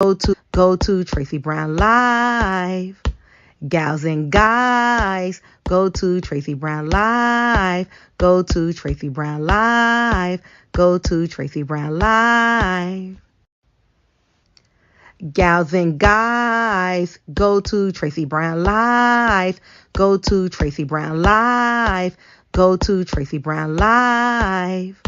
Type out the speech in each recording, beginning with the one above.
Go to Tracy Brown Live. Gals and guys, go to Tracy Brown Live. Go to Tracy Brown Live. Go to Tracy Brown Live. Gals and guys, go to Tracy Brown Live. Go to Tracy Brown Live. Go to Tracy Brown Live.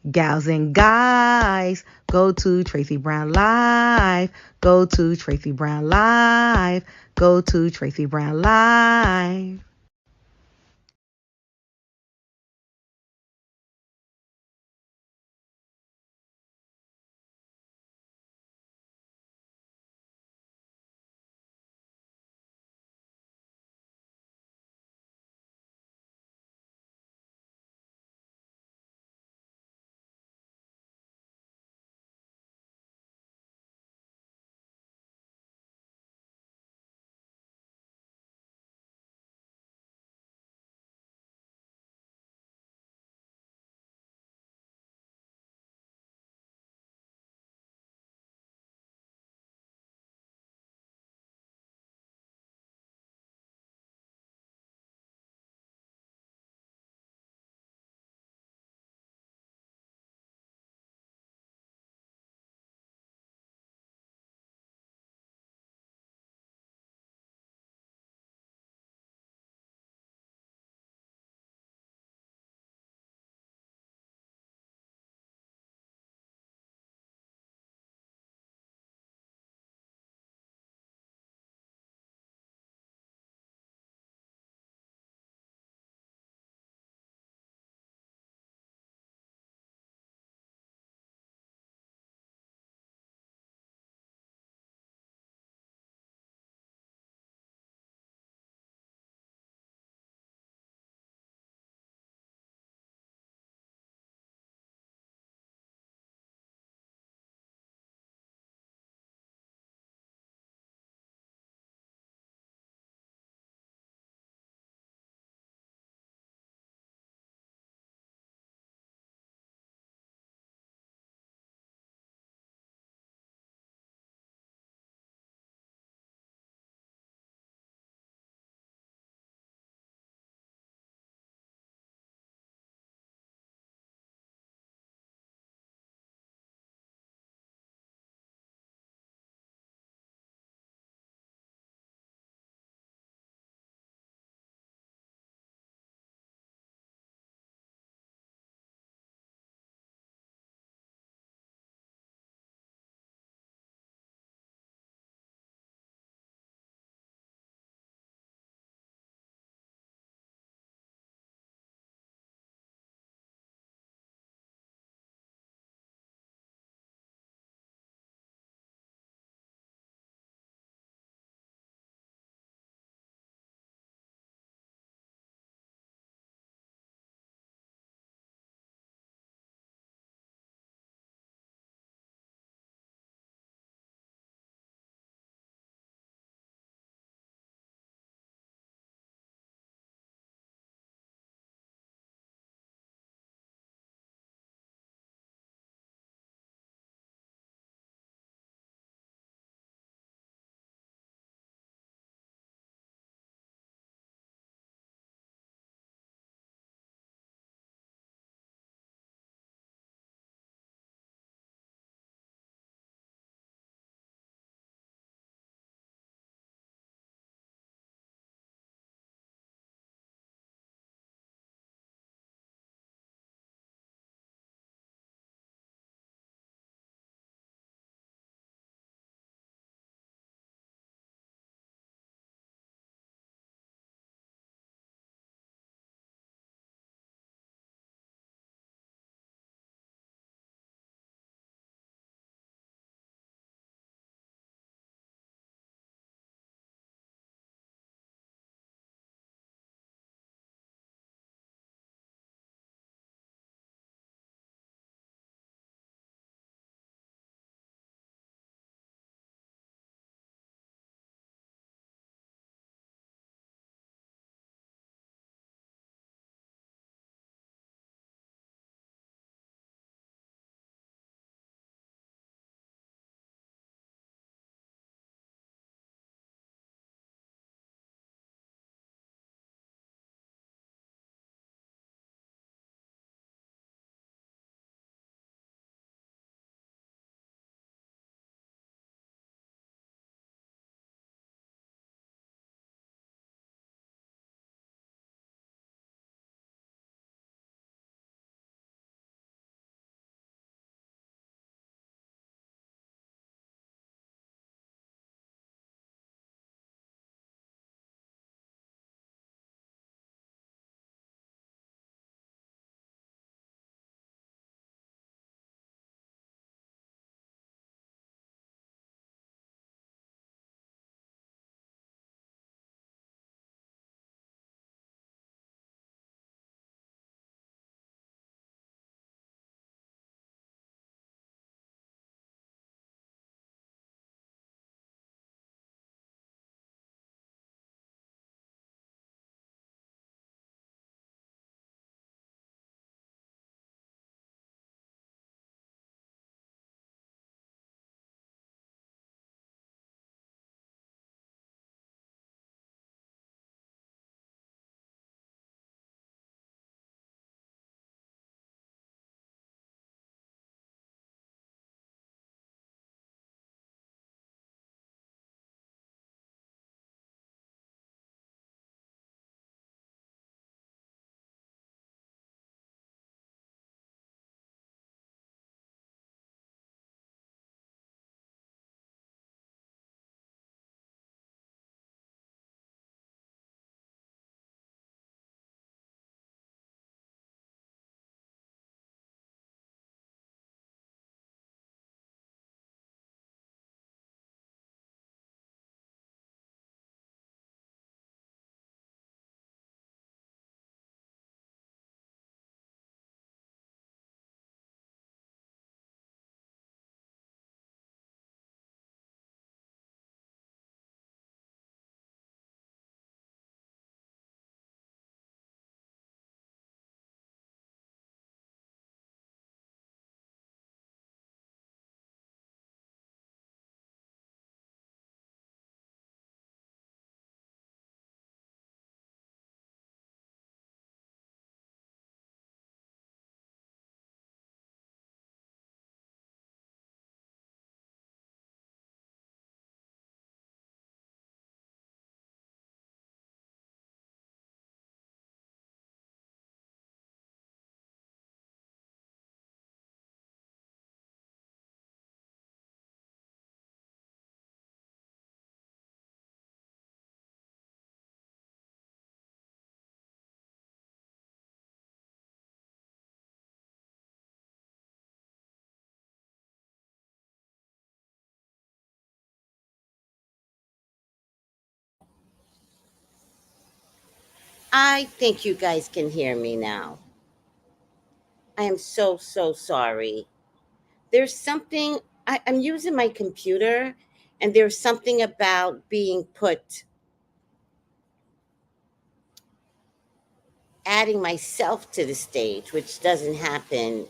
Gals and guys, go to Tracy Brown Live. Go to Tracy Brown Live. Go to Tracy Brown Live. I think you guys can hear me now. I am so, so sorry. There's something, I'm using my computer, and there's something about being put, adding myself to the stage, which doesn't happen.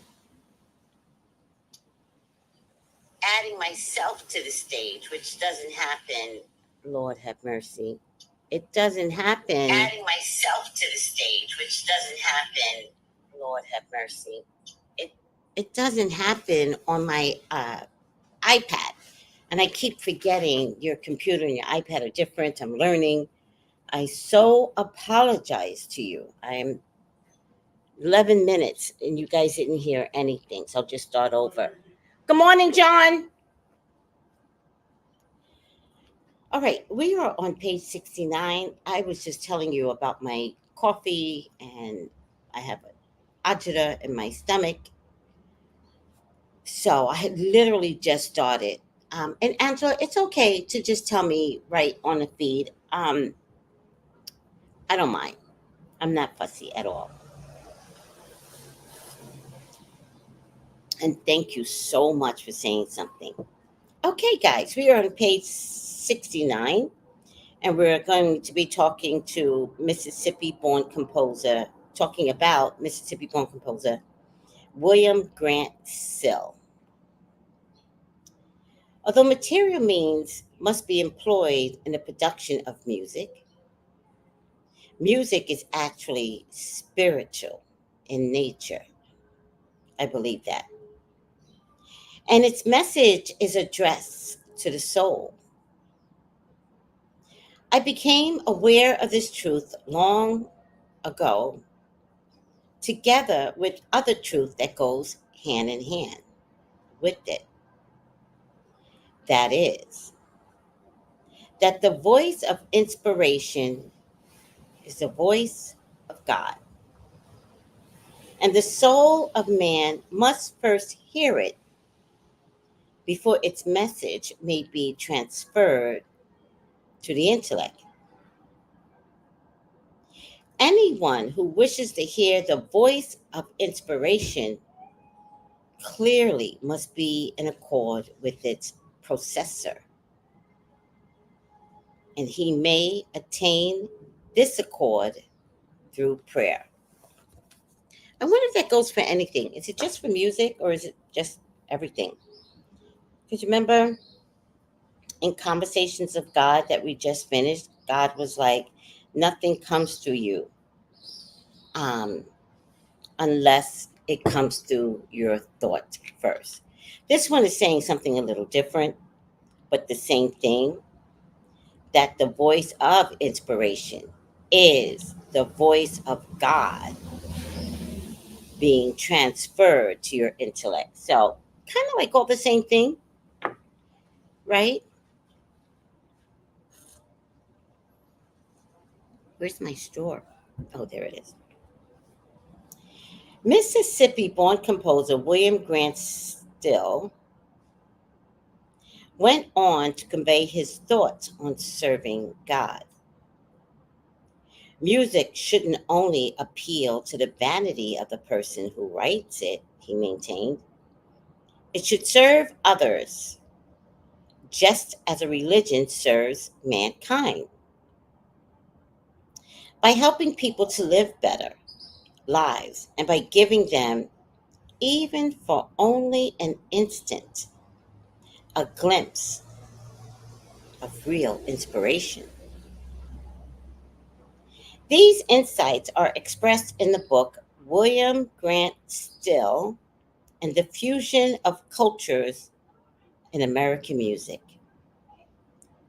Adding myself to the stage, which doesn't happen. Lord have mercy. It doesn't happen. Adding myself to the stage, which doesn't happen. Lord have mercy. It it doesn't happen on my iPad, and I keep forgetting your computer and your iPad are different. I'm learning. I so apologize to you. I'm 11 minutes, and you guys didn't hear anything, so I'll just start over. Good morning, John. All right, we are on page 69. I was just telling you about my coffee, and I have agita in my stomach. So I had literally just started. And Angela, it's okay to just tell me right on the feed. I don't mind. I'm not fussy at all. And thank you so much for saying something. Okay, guys, we are on page 69, and we're going to be talking to Mississippi born composer, talking about Mississippi born composer William Grant Sill. Although material means must be employed in the production of music, music is actually spiritual in nature. I believe that. And its message is addressed to the soul. I became aware of this truth long ago, together with other truth that goes hand in hand with it. That is, that the voice of inspiration is the voice of God. And the soul of man must first hear it before its message may be transferred to the intellect. Anyone who wishes to hear the voice of inspiration clearly must be in accord with its processor, and he may attain this accord through prayer. I wonder if that goes for anything. Is it just for music, or is it just everything? Because remember in Conversations of God that we just finished, God was like, nothing comes through you um, unless it comes through your thought first. This one is saying something a little different, but the same thing, that the voice of inspiration is the voice of God being transferred to your intellect. So, kind of like all the same thing, right? Where's my store? Oh, there it is. Mississippi born composer William Grant Still went on to convey his thoughts on serving God. Music shouldn't only appeal to the vanity of the person who writes it, he maintained. It should serve others, just as a religion serves mankind, by helping people to live better lives and by giving them, even for only an instant, a glimpse of real inspiration. These insights are expressed in the book William Grant Still and the Fusion of Cultures in American Music,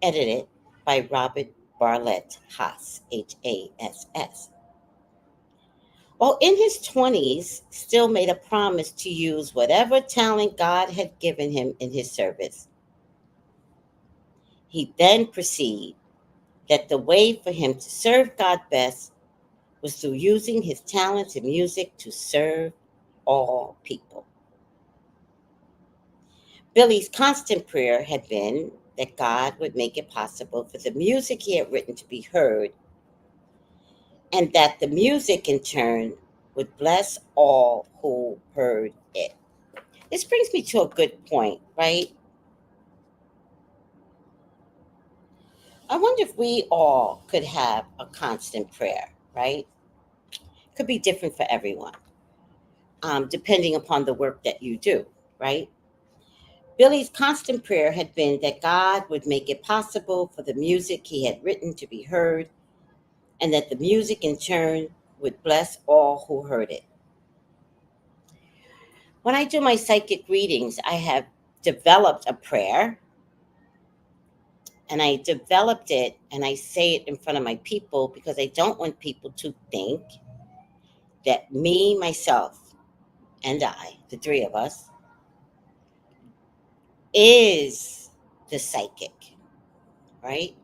edited by Robert Bartlett Haas, Hass. While in his 20s, Still made a promise to use whatever talent God had given him in his service. He then perceived that the way for him to serve God best was through using his talents in music to serve all people. Billy's constant prayer had been that God would make it possible for the music he had written to be heard and that the music in turn would bless all who heard it. This brings me to a good point, right? I wonder if we all could have a constant prayer, right? Could be different for everyone, depending upon the work that you do, right? Billy's constant prayer had been that God would make it possible for the music he had written to be heard, and that the music in turn would bless all who heard it. When I do my psychic readings, I have developed a prayer, and I developed it and I say it in front of my people because I don't want people to think that me, myself, and I, the three of us, is the psychic, right?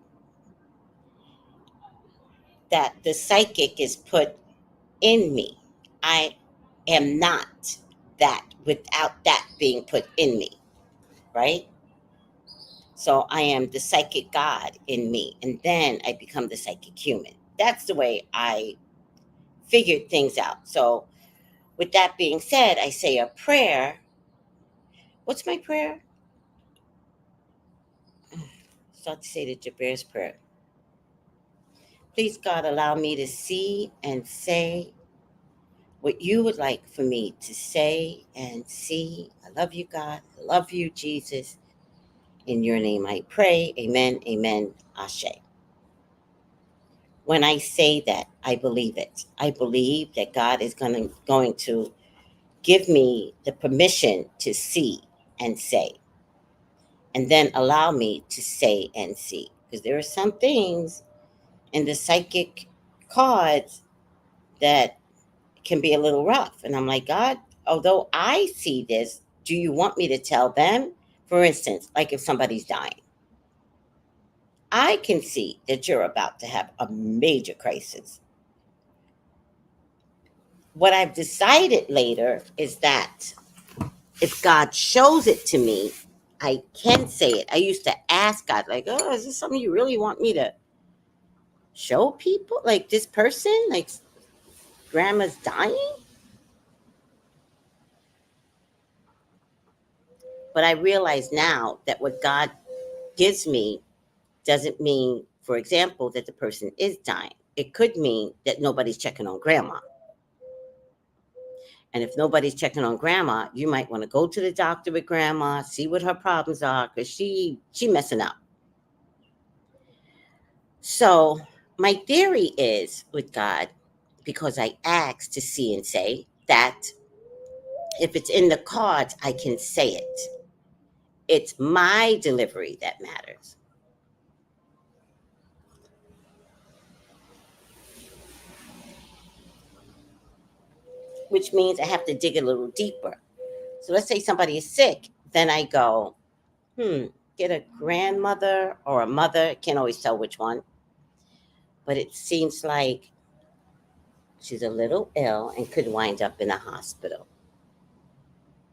That the psychic is put in me. I am not that without that being put in me, right? So I am the psychic God in me, and then I become the psychic human. That's the way I figured things out. So, with that being said, I say a prayer. What's my prayer? Start to say the Jabez prayer. Please, God, allow me to see and say what you would like for me to say and see. I love you, God. I love you, Jesus. In your name I pray. Amen. Amen. Ashe. When I say that, I believe it. I believe that God is going to give me the permission to see and say, and then allow me to say and see. Because there are some things in the psychic cards that can be a little rough. And I'm like, God, although I see this, do you want me to tell them? For instance, like if somebody's dying, I can see that you're about to have a major crisis. What I've decided later is that if God shows it to me, I can say it. I used to ask God, like, oh, is this something you really want me to show people? Like this person, like grandma's dying? But I realize now that what God gives me doesn't mean, for example, that the person is dying. It could mean that nobody's checking on grandma. And if nobody's checking on grandma, you might want to go to the doctor with grandma, see what her problems are, because she messing up. So my theory is with God, because I asked to see and say that if it's in the cards, I can say it. It's my delivery that matters. Which means I have to dig a little deeper. So let's say somebody is sick, then I go, get a grandmother or a mother, can't always tell which one, but it seems like she's a little ill and could wind up in a hospital.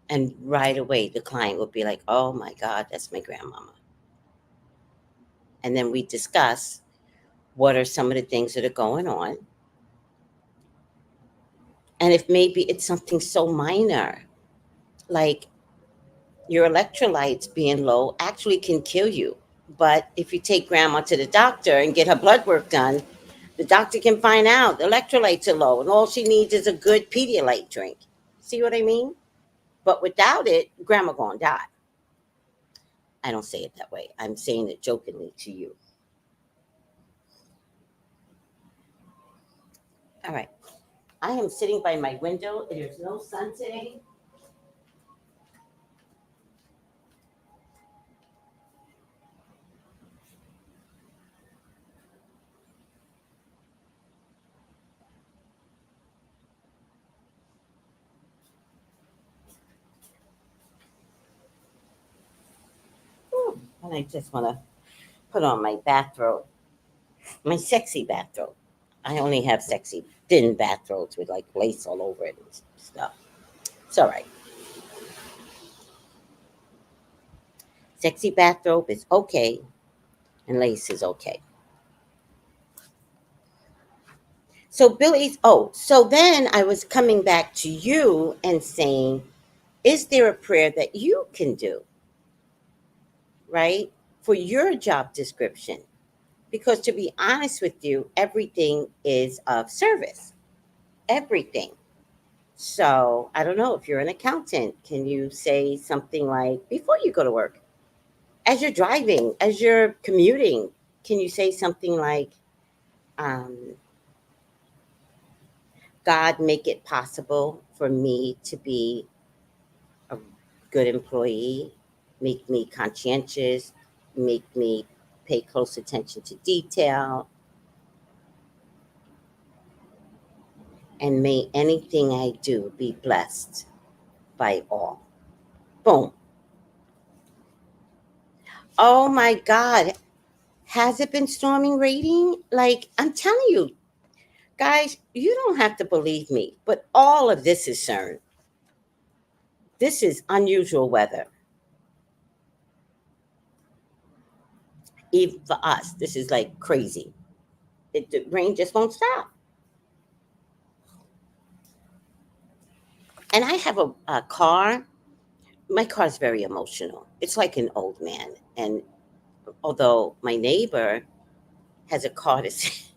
And right away, the client would be like, oh my God, that's my grandmama. And then we discuss what are some of the things that are going on. And if maybe it's something so minor, like your electrolytes being low actually can kill you. But if you take grandma to the doctor and get her blood work done, the doctor can find out the electrolytes are low and all she needs is a good Pedialyte drink. See what I mean? But without it, grandma gonna die. I don't say it that way. I'm saying it jokingly to you. All right. I am sitting by my window. There's no sun today. And I just want to put on my bathrobe, my sexy bathrobe. I only have sexy thin bathrobes with like lace all over it and stuff. It's all right. Sexy bathrobe is okay, and lace is okay. So Billy's, oh, so then I was coming back to you and saying, is there a prayer that you can do, right, for your job description? Because to be honest with you, everything is of service, everything. So I don't know if you're an accountant, can you say something like, before you go to work, as you're driving, as you're commuting, can you say something like, um, God, make it possible for me to be a good employee, make me conscientious, make me pay close attention to detail, and may anything I do be blessed by all. Boom. Oh my God. Has it been storming raining? Like, I'm telling you, guys, you don't have to believe me, but all of this is CERN. This is unusual weather. Even for us, this is like crazy. The rain just won't stop. And I have a car. My car is very emotional. It's like an old man. And although my neighbor has a car that's,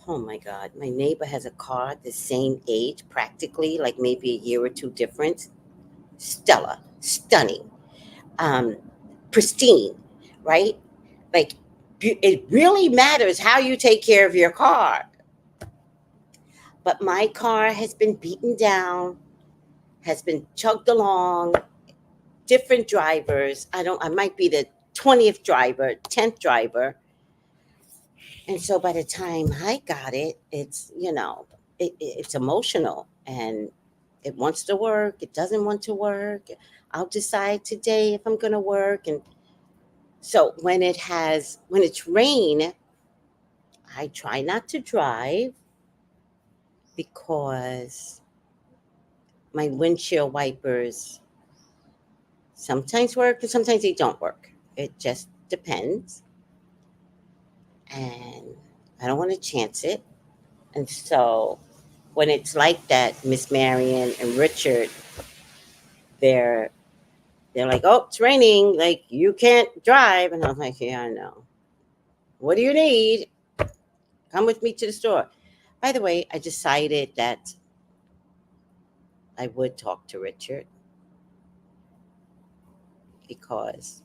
oh my God, my neighbor has a car the same age, practically, like maybe a year or two difference. Stellar, stunning, um, pristine, right? Like, it really matters how you take care of your car. But my car has been beaten down, has been chugged along, different drivers. I might be the 20th driver, 10th driver. And so by the time I got it, it's emotional and it wants to work. It doesn't want to work. I'll decide today if I'm going to work. And so when it's rain, I try not to drive because my windshield wipers sometimes work and sometimes they don't work. It just depends. And I don't want to chance it. And so when it's like that, Miss Marion and Richard, they're they're like, "Oh, it's raining. Like you can't drive." And I'm like, "Yeah, I know. What do you need? Come with me to the store." By the way, I decided that I would talk to Richard because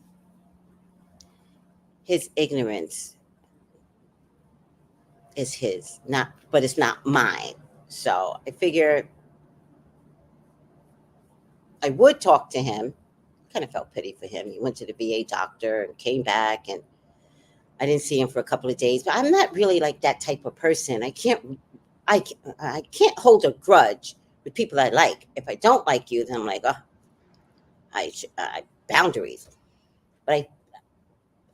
his ignorance is his, not but it's not mine. So I figure I would talk to him. Kind of felt pity for him. He went to the VA doctor and came back, and I didn't see him for a couple of days. But I'm not really like that type of person. I can't hold a grudge with people I like. If I don't like you, then I'm like, oh, boundaries. But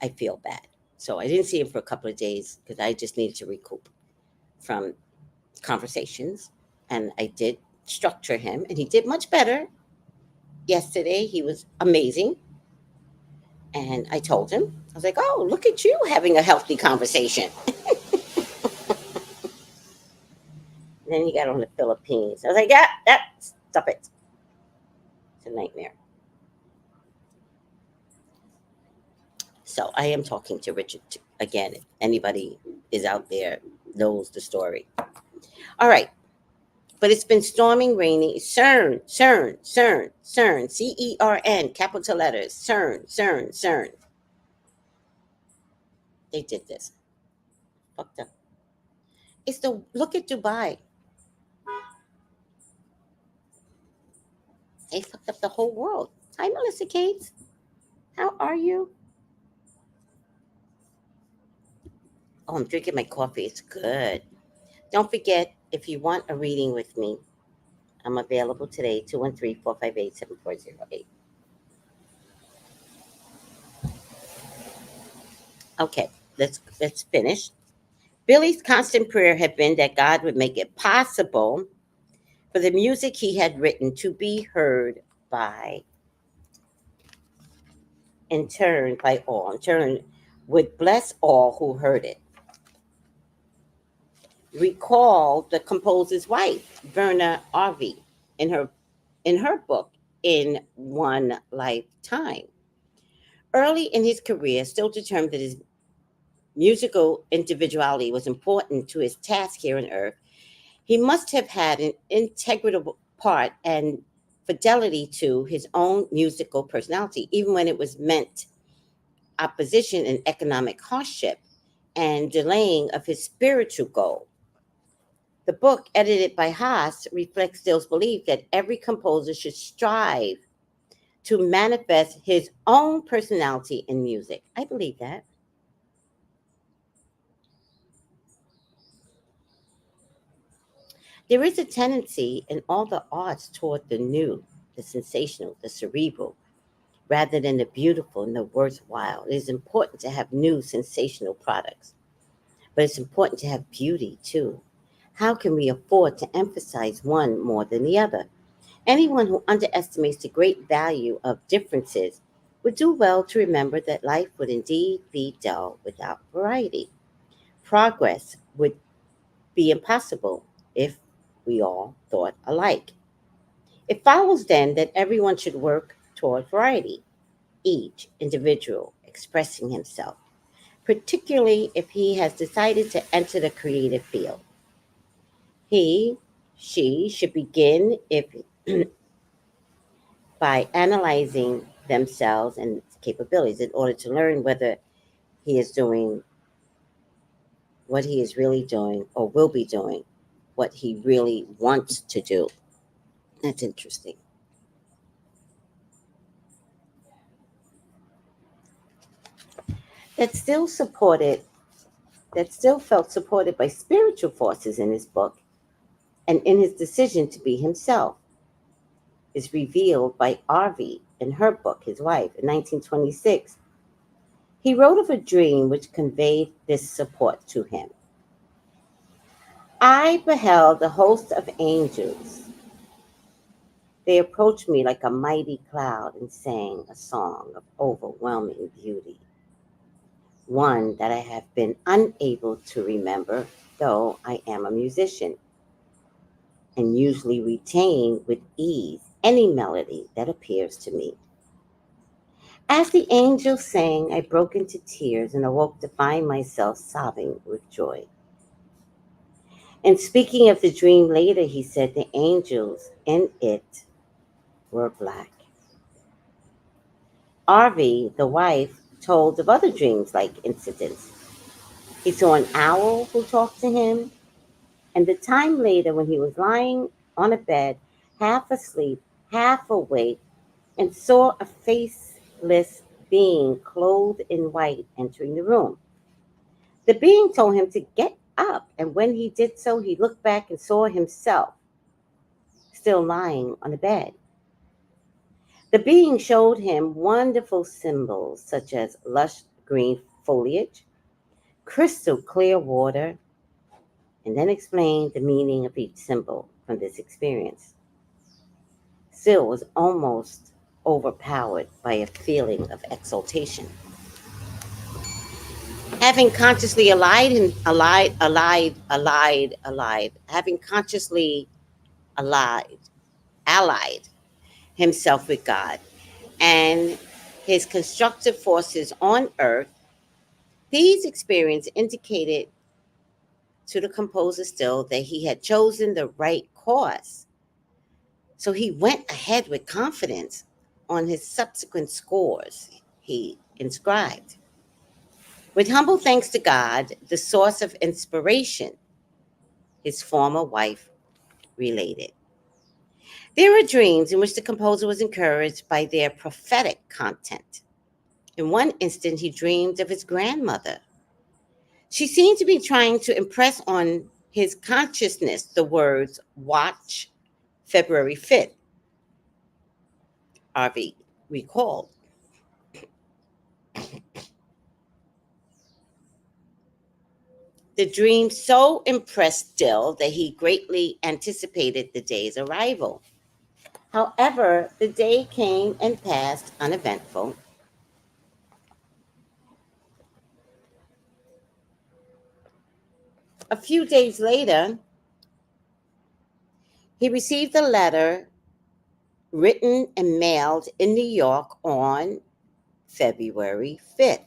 I feel bad. So I didn't see him for a couple of days because I just needed to recoup from conversations. And I did structure him, and he did much better. Yesterday, he was amazing. And I told him, I was like, oh, look at you having a healthy conversation. And then he got on the Philippines. I was like, yeah, stop it. It's a nightmare. So I am talking to Richard again. If anybody is out there knows the story. All right. But it's been storming, rainy. CERN, CERN, CERN, CERN, CERN, capital letters. CERN, CERN, CERN. They did this. Fucked up. It's the look at Dubai. They fucked up the whole world. Hi, Melissa Cates. How are you? Oh, I'm drinking my coffee. It's good. Don't forget, if you want a reading with me, I'm available today, 213-458-7408. Okay, let's finish. Billy's constant prayer had been that God would make it possible for the music he had written to be heard by, in turn, by all, in turn, would bless all who heard it. recalled the composer's wife, Verna Arvey, in her book In One Lifetime. Early in his career, still determined that his musical individuality was important to his task here on earth, he must have had an integral part and fidelity to his own musical personality, even when it was meant opposition and economic hardship and delaying of his spiritual goal. The book, edited by Haas, reflects Still's belief that every composer should strive to manifest his own personality in music. I believe that. There is a tendency in all the arts toward the new, the sensational, the cerebral, rather than the beautiful and the worthwhile. It is important to have new, sensational products, but it's important to have beauty too. How can we afford to emphasize one more than the other? Anyone who underestimates the great value of differences would do well to remember that life would indeed be dull without variety. Progress would be impossible if we all thought alike. It follows then that everyone should work toward variety, each individual expressing himself, particularly if he has decided to enter the creative field. He, she should begin if by analyzing themselves and capabilities in order to learn whether he is doing what he is really doing or will be doing what he really wants to do. That's interesting. That still supported, that still felt supported by spiritual forces in his book and in his decision to be himself is revealed by Arvey in her book, his wife, in 1926. He wrote of a dream which conveyed this support to him. I beheld a host of angels. They approached me like a mighty cloud and sang a song of overwhelming beauty, one that I have been unable to remember, though I am a musician and usually retain with ease any melody that appears to me. As the angels sang, I broke into tears and awoke to find myself sobbing with joy. And speaking of the dream later, he said the angels in it were black. Arvy, the wife, told of other dreams like incidents. He saw an owl who talked to him, and the time later when he was lying on a bed, half asleep, half awake, and saw a faceless being clothed in white entering the room. The being told him to get up, and when he did so, he looked back and saw himself still lying on the bed. The being showed him wonderful symbols such as lush green foliage, crystal clear water, and then explained the meaning of each symbol from this experience. Still was almost overpowered by a feeling of exultation. Having consciously having consciously allied, allied himself with God and his constructive forces on earth, these experiences indicated to the composer still that he had chosen the right course. So he went ahead with confidence on his subsequent scores he inscribed. With humble thanks to God, the source of inspiration, his former wife related. There are dreams in which the composer was encouraged by their prophetic content. In one instant, he dreamed of his grandmother. She seemed to be trying to impress on his consciousness the words, "Watch February 5th," Harvey recalled. The dream so impressed Dill that he greatly anticipated the day's arrival. However, the day came and passed uneventful. A few days later, he received a letter written and mailed in New York on February 5th,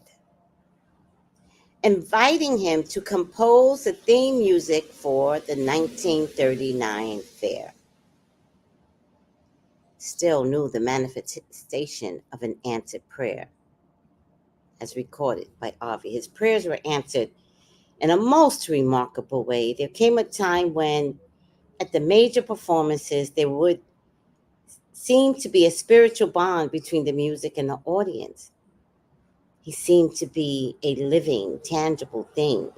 inviting him to compose the theme music for the 1939 fair. Still knew the manifestation of an answered prayer, as recorded by Harvey. His prayers were answered in a most remarkable way. There came a time when, at the major performances, there would seem to be a spiritual bond between the music and the audience. He seemed to be a living, tangible thing.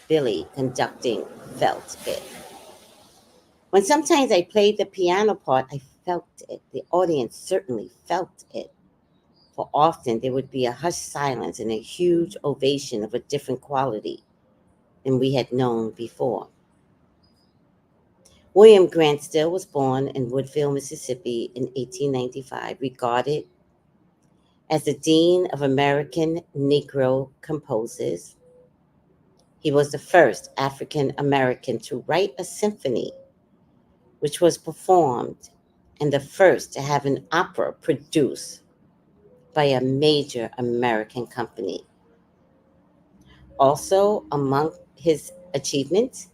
Billy, conducting, felt it. When sometimes I played the piano part, I felt it. The audience certainly felt it. For often there would be a hushed silence and a huge ovation of a different quality than we had known before. William Grant Still was born in Woodville, Mississippi in 1895, regarded as the Dean of American Negro Composers. He was the first African American to write a symphony, which was performed, and the first to have an opera produced by a major American company. Also, among his achievements,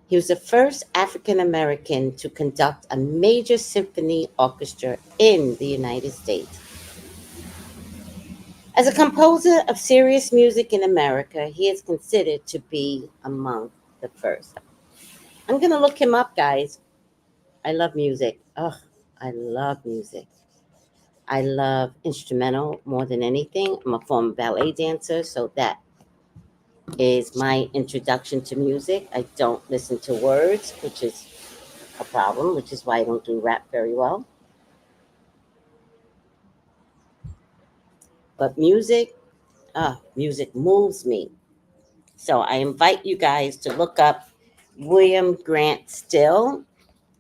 he was the first African American to conduct a major symphony orchestra in the United States. As a composer of serious music in America, he is considered to be among the first. I'm going to look him up, guys. I love music. Ugh, I love music. I love instrumental more than anything. I'm a former ballet dancer, so that is my introduction to music. I don't listen to words, which is a problem, which is why I don't do rap very well. But music moves me. So I invite you guys to look up William Grant Still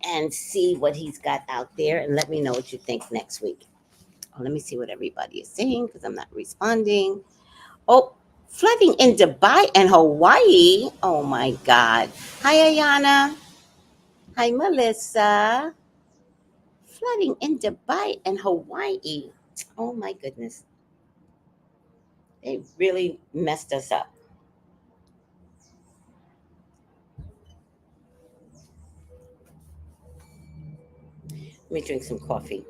and see what he's got out there, and let me know what you think next week. Oh, let me see what everybody is saying because I'm not responding. Oh, flooding in Dubai and Hawaii. Oh my God. Hi, Ayana. Hi, Melissa. Flooding in Dubai and Hawaii. Oh my goodness. They really messed us up. Let me drink some coffee.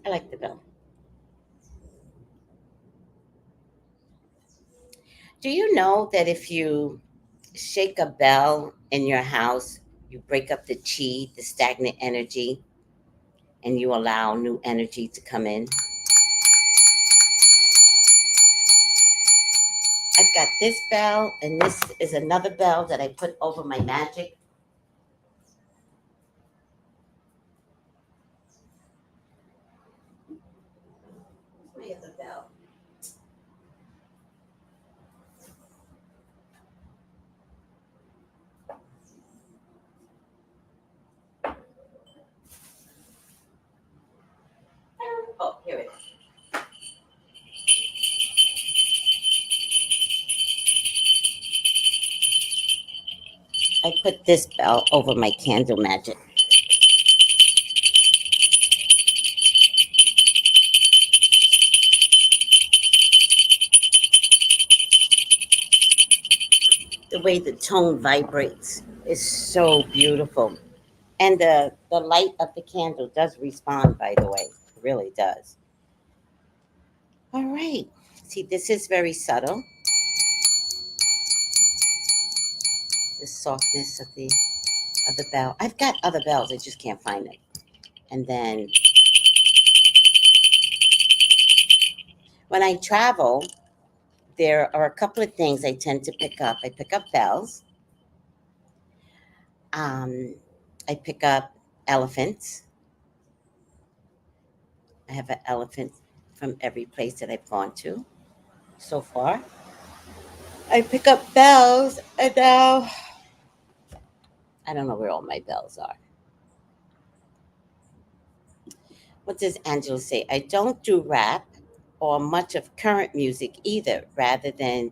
I like the bell. Do you know that if you shake a bell in your house, you break up the chi, the stagnant energy, and you allow new energy to come in? I've got this bell, and this is another bell that I put over my magic. Where's my other bell? Oh, here it is. I put this bell over my candle magic. The way the tone vibrates is so beautiful. And the light of the candle does respond, by the way. It really does. All right. See, this is very subtle. The softness of the bell. I've got other bells, I just can't find them. And then when I travel, there are a couple of things I tend to pick up. I pick up bells. Um, I pick up elephants. I have an elephant from every place that I've gone to so far. I pick up bells, and now I don't know where all my bells are. What does Angela say? I don't do rap or much of current music either, rather than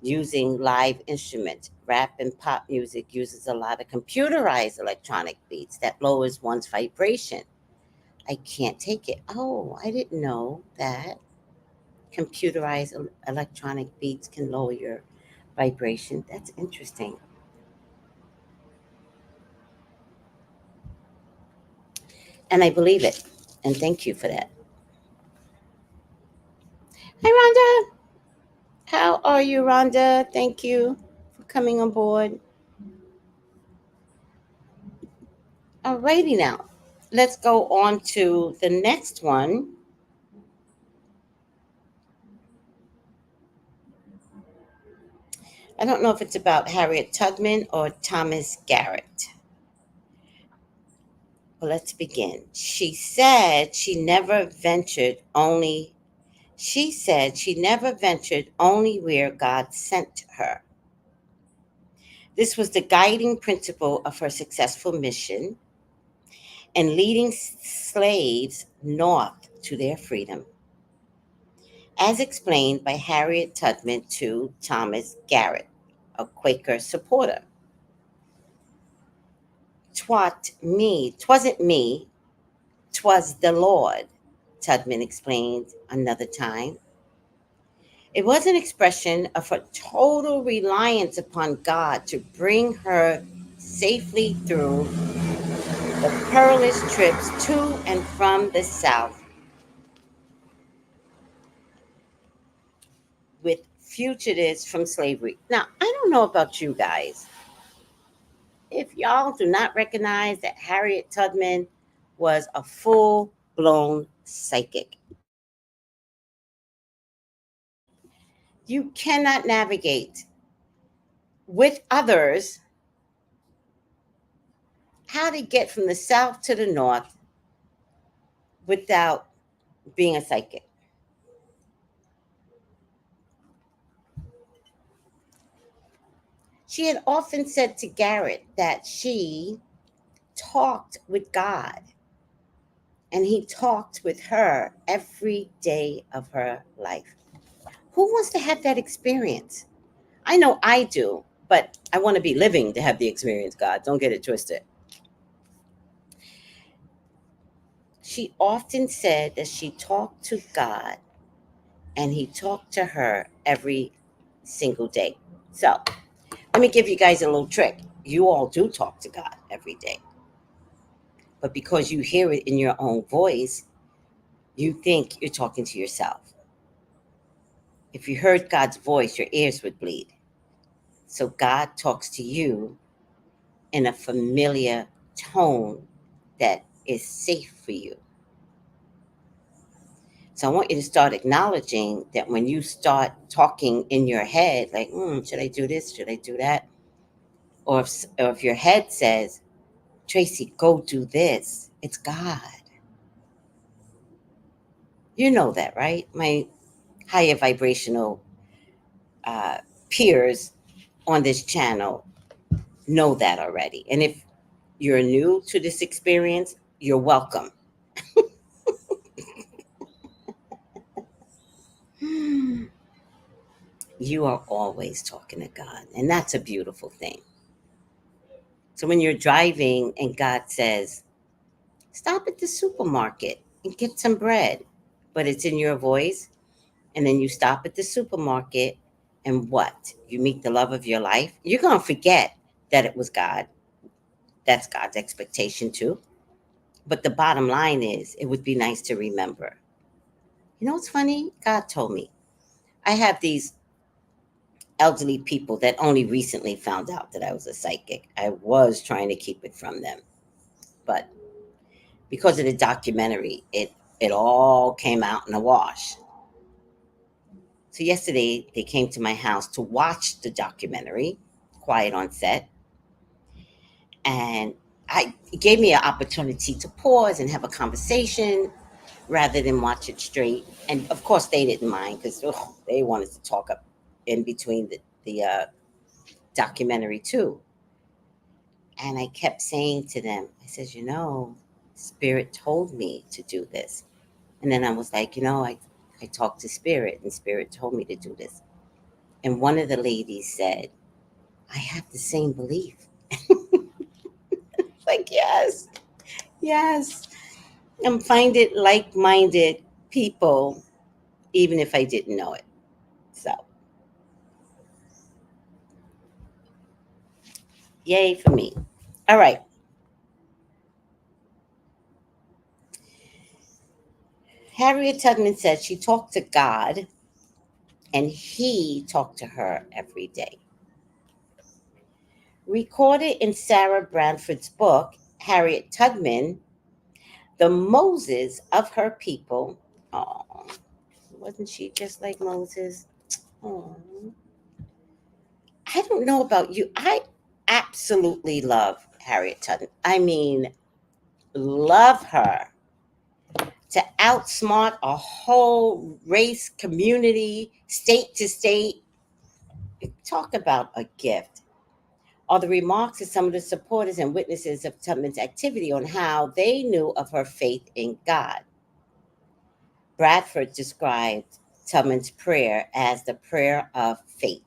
using live instruments. Rap and pop music uses a lot of computerized electronic beats that lowers one's vibration. I can't take it. Oh, I didn't know that computerized electronic beats can lower your vibration. That's interesting. And I believe it. And thank you for that. Hi, Rhonda. How are you, Rhonda? Thank you for coming on board. Alrighty now. Let's go on to the next one. I don't know if it's about Harriet Tubman or Thomas Garrett. Well, let's begin. She said she never ventured only where God sent her. This was the guiding principle of her successful mission and leading slaves north to their freedom, as explained by Harriet Tubman to Thomas Garrett, a Quaker supporter. Twasn't me, 'twas the Lord, Tubman explained another time. It was an expression of her total reliance upon God to bring her safely through the perilous trips to and from the South with fugitives from slavery. Now, I don't know about you guys. If y'all do not recognize that Harriet Tubman was a full blown psychic, you cannot navigate with others how to get from the South to the North without being a psychic. She had often said to Garrett that she talked with God and he talked with her every day of her life. Who wants to have that experience? I know I do, but I want to be living to have the experience, God. Don't get it twisted. She often said that she talked to God and he talked to her every single day. So let me give you guys a little trick. You all do talk to God every day, but because you hear it in your own voice, you think you're talking to yourself. If you heard God's voice, your ears would bleed. So God talks to you in a familiar tone that is safe for you. So I want you to start acknowledging that when you start talking in your head, like, should I do this? Should I do that? Or if your head says, Tracy, go do this, it's God. You know that, right? My higher vibrational uh, peers on this channel know that already. And if you're new to this experience, you're welcome. You are always talking to God, and that's a beautiful thing. So when you're driving and God says, stop at the supermarket and get some bread, but it's in your voice, and then you stop at the supermarket and what? You meet the love of your life, you're going to forget that it was God. That's God's expectation too. But the bottom line is, it would be nice to remember. You know what's funny? God told me. I have these elderly people that only recently found out that I was a psychic. I was trying to keep it from them. But because of the documentary, it all came out in a wash. So yesterday they came to my house to watch the documentary, Quiet on Set, and it gave me an opportunity to pause and have a conversation rather than watch it straight. And of course, they didn't mind because they wanted to talk up in between the documentary too. And I kept saying to them, I says, Spirit told me to do this. And then I was like, I talked to Spirit, and Spirit told me to do this. And one of the ladies said, I have the same belief. Like, yes, yes. And find it like minded people, even if I didn't know it. So, yay for me. All right. Harriet Tubman said she talked to God and he talked to her every day. Recorded in Sarah Branford's book, Harriet Tubman, The Moses of Her People. Oh, wasn't she just like Moses? Oh, I don't know about you. I absolutely love Harriet Tubman. I mean, love her to outsmart a whole race, community, state to state. Talk about a gift. Are the remarks of some of the supporters and witnesses of Tubman's activity on how they knew of her faith in God. Bradford described Tubman's prayer as the prayer of faith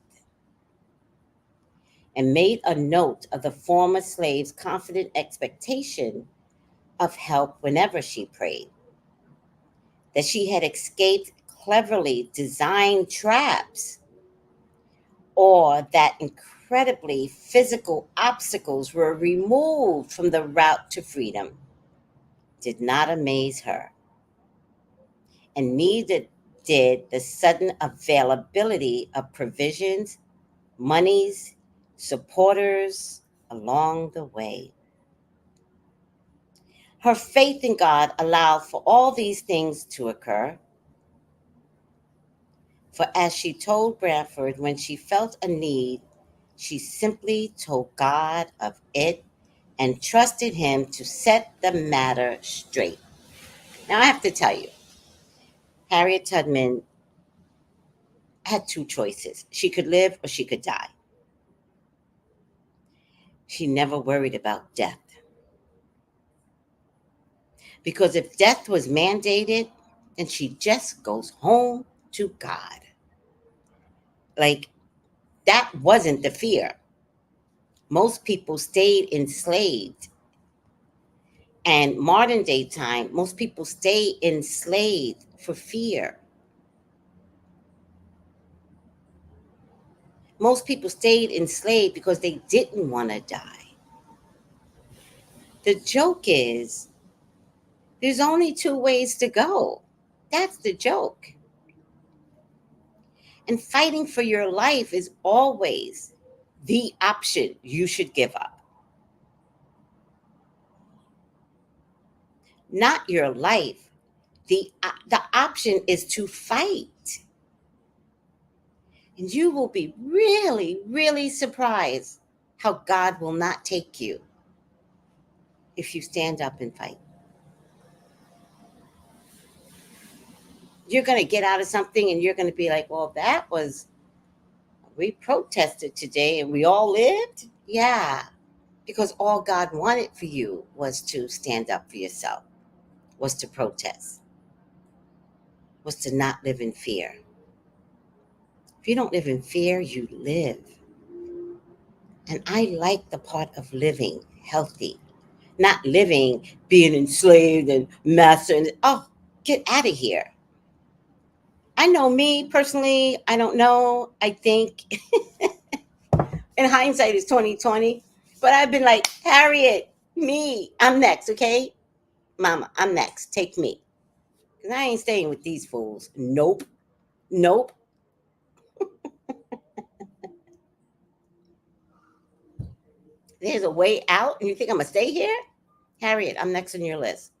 and made a note of the former slave's confident expectation of help whenever she prayed. That she had escaped cleverly designed traps, or that incredibly physical obstacles were removed from the route to freedom, did not amaze her, and neither did the sudden availability of provisions, monies, supporters along the way. Her faith in God allowed for all these things to occur. For as she told Branford, when she felt a need, she simply told God of it and trusted Him to set the matter straight. Now, I have to tell you, Harriet Tubman had two choices. She could live or she could die. She never worried about death. Because if death was mandated, then she just goes home to God. Like, that wasn't the fear. Most people stayed enslaved. And modern day time, most people stay enslaved for fear. Most people stayed enslaved because they didn't want to die. The joke is there's only two ways to go. That's the joke. And fighting for your life is always the option you should give up. Not your life. The option is to fight. And you will be really, really surprised how God will not take you if you stand up and fight. You're going to get out of something and you're going to be like, well, we protested today and we all lived. Yeah, because all God wanted for you was to stand up for yourself, was to protest, was to not live in fear. If you don't live in fear, you live. And I like the part of living healthy, not living being enslaved and master. And, oh, get out of here. I know me personally, I don't know. I think in hindsight it's 2020. But I've been like, Harriet, me, I'm next, okay? Mama, I'm next. Take me. Because I ain't staying with these fools. Nope. Nope. There's a way out, and you think I'm going to stay here? Harriet, I'm next on your list.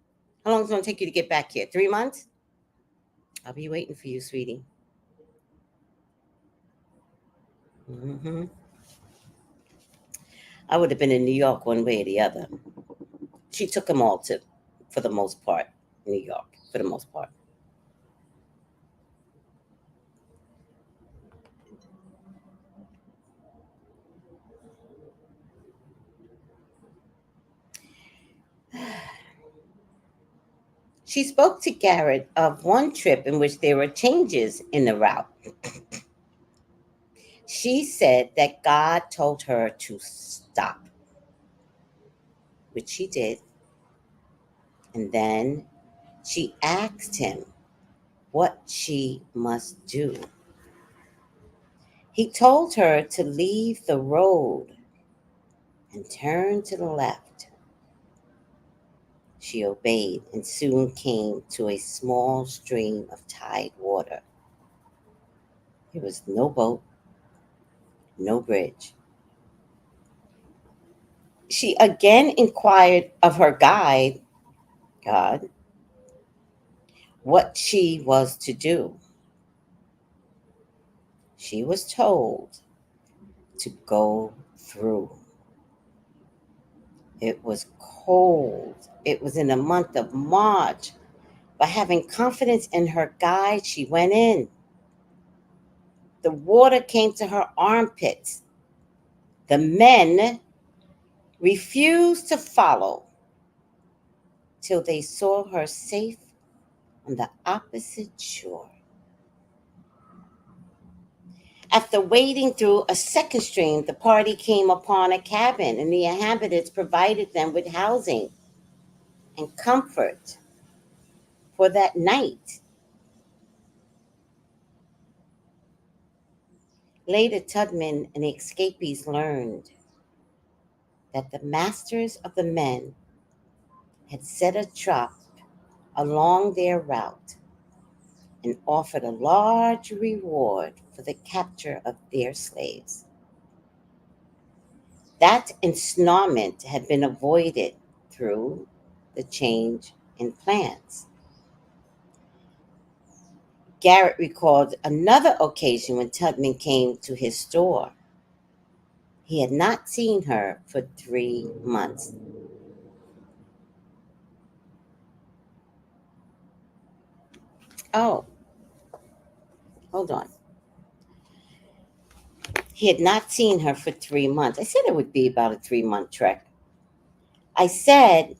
How long is it going to take you to get back here? 3 months? I'll be waiting for you, sweetie. Hmm. I would have been in New York one way or the other. She took them all to, for the most part, New York, for the most part. She spoke to Garrett of one trip in which there were changes in the route. She said that God told her to stop, which she did. And then she asked him what she must do. He told her to leave the road and turn to the left. She obeyed and soon came to a small stream of tide water. There was no boat, no bridge. She again inquired of her guide, God, what she was to do. She was told to go through. It was cold. It was in the month of March. But having confidence in her guide, she went in. The water came to her armpits. The men refused to follow till they saw her safe on the opposite shore. After wading through a second stream, the party came upon a cabin, and the inhabitants provided them with housing and comfort for that night. Later, Tubman and the escapees learned that the masters of the men had set a trap along their route and offered a large reward for the capture of their slaves. That ensnarement had been avoided through the change in plans. Garrett recalled another occasion when Tubman came to his store. He had not seen her for 3 months. Oh, hold on. He had not seen her for 3 months. I said it would be about a 3-month trek. I said,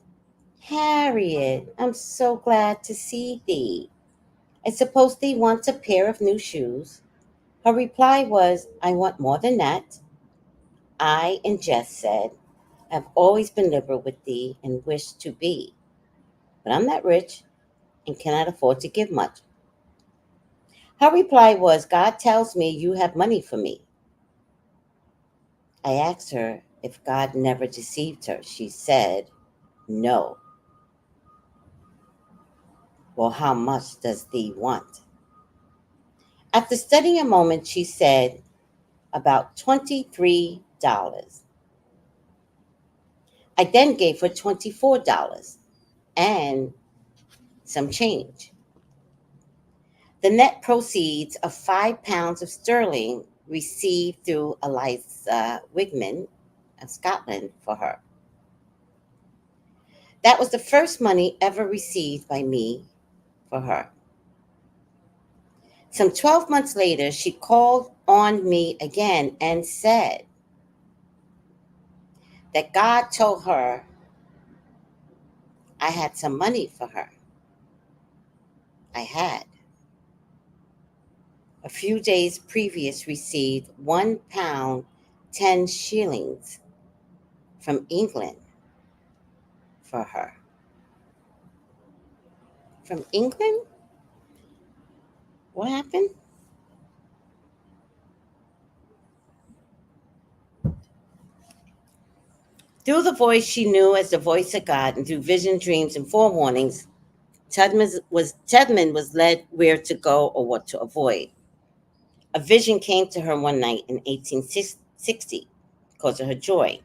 Harriet, I'm so glad to see thee. I suppose thee wants a pair of new shoes. Her reply was, I want more than that. I, in jest, said, I've always been liberal with thee and wish to be, but I'm not rich and cannot afford to give much. Her reply was, God tells me you have money for me. I asked her if God never deceived her. She said, no. Well, how much does thee want? After studying a moment, she said, about $23. I then gave her $24 and some change. The net proceeds of 5 pounds of sterling received through Eliza Wigman of Scotland for her. That was the first money ever received by me for her. Some 12 months later, she called on me again and said that God told her I had some money for her. I had. A few days previous received £1 10 shillings from England for her. From England? What happened? Through the voice she knew as the voice of God and through vision, dreams, and forewarnings, Tubman was led where to go or what to avoid. A vision came to her one night in 1860 because of her joy.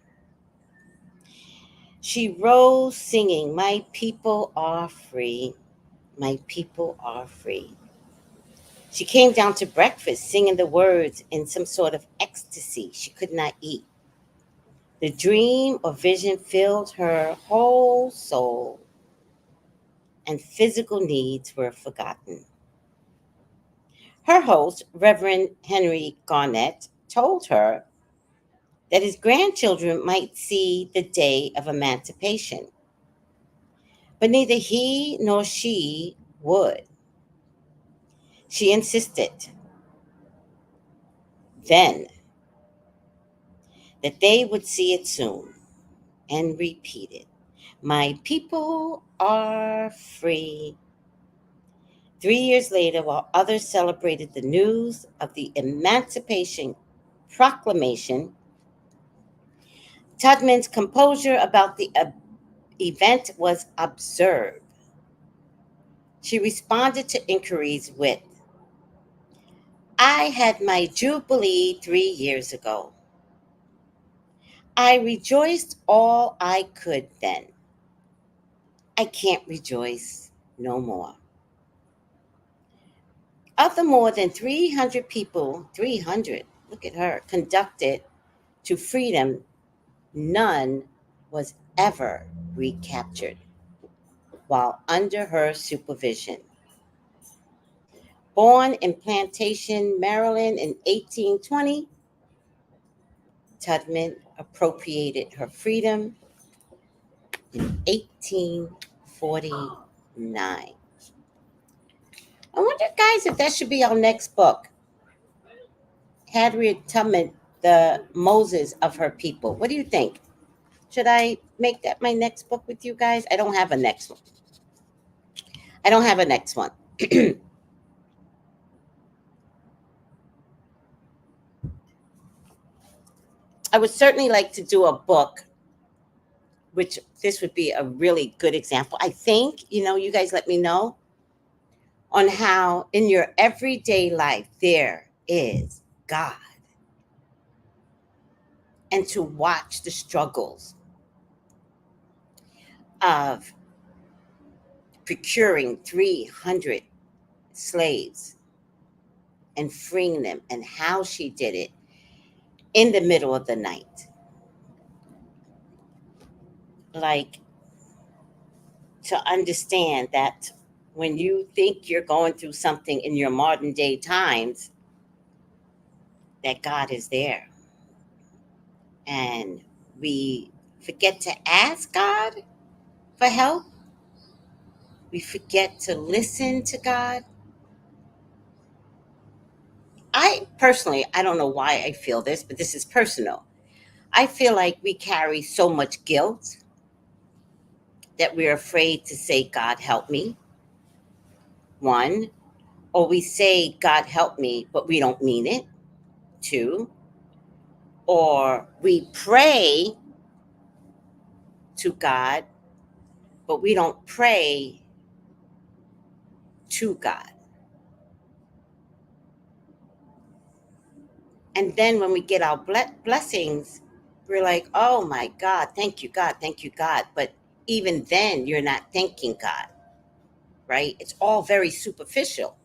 She rose singing, My people are free. My people are free. She came down to breakfast singing the words in some sort of ecstasy. She could not eat. The dream or vision filled her whole soul, and physical needs were forgotten. Her host, Reverend Henry Garnett, told her that his grandchildren might see the day of emancipation. But neither he nor she would. She insisted then that they would see it soon and repeated, "My people are free." 3 years later, while others celebrated the news of the Emancipation Proclamation, Tubman's composure about the event was observed. She responded to inquiries with, "I had my Jubilee 3 years ago. I rejoiced all I could then. I can't rejoice no more." Of the more than 300 people, 300, look at her, conducted to freedom, none was ever recaptured while under her supervision. Born in Plantation, Maryland in 1820, Tubman appropriated her freedom in 1849. I wonder, guys, if that should be our next book. Harriet Tubman, the Moses of her people. What do you think? Should I make that my next book with you guys? I don't have a next one. I don't have a next one. I would certainly like to do a book, which this would be a really good example. I think, you guys let me know on how in your everyday life there is God, and to watch the struggles of procuring 300 slaves and freeing them, and how she did it in the middle of the night. Like, to understand that when you think you're going through something in your modern day times, that God is there. And we forget to ask God for help. We forget to listen to God. I personally, I don't know why I feel this, but this is personal. I feel like we carry so much guilt that we're afraid to say, "God, help me." One, or we say, "God, help me," but we don't mean it. Two, or we pray to God, but we don't pray to God. And then when we get our blessings, we're like, "Oh my God, thank you, God, thank you, God." But even then, you're not thanking God, right? It's all very superficial.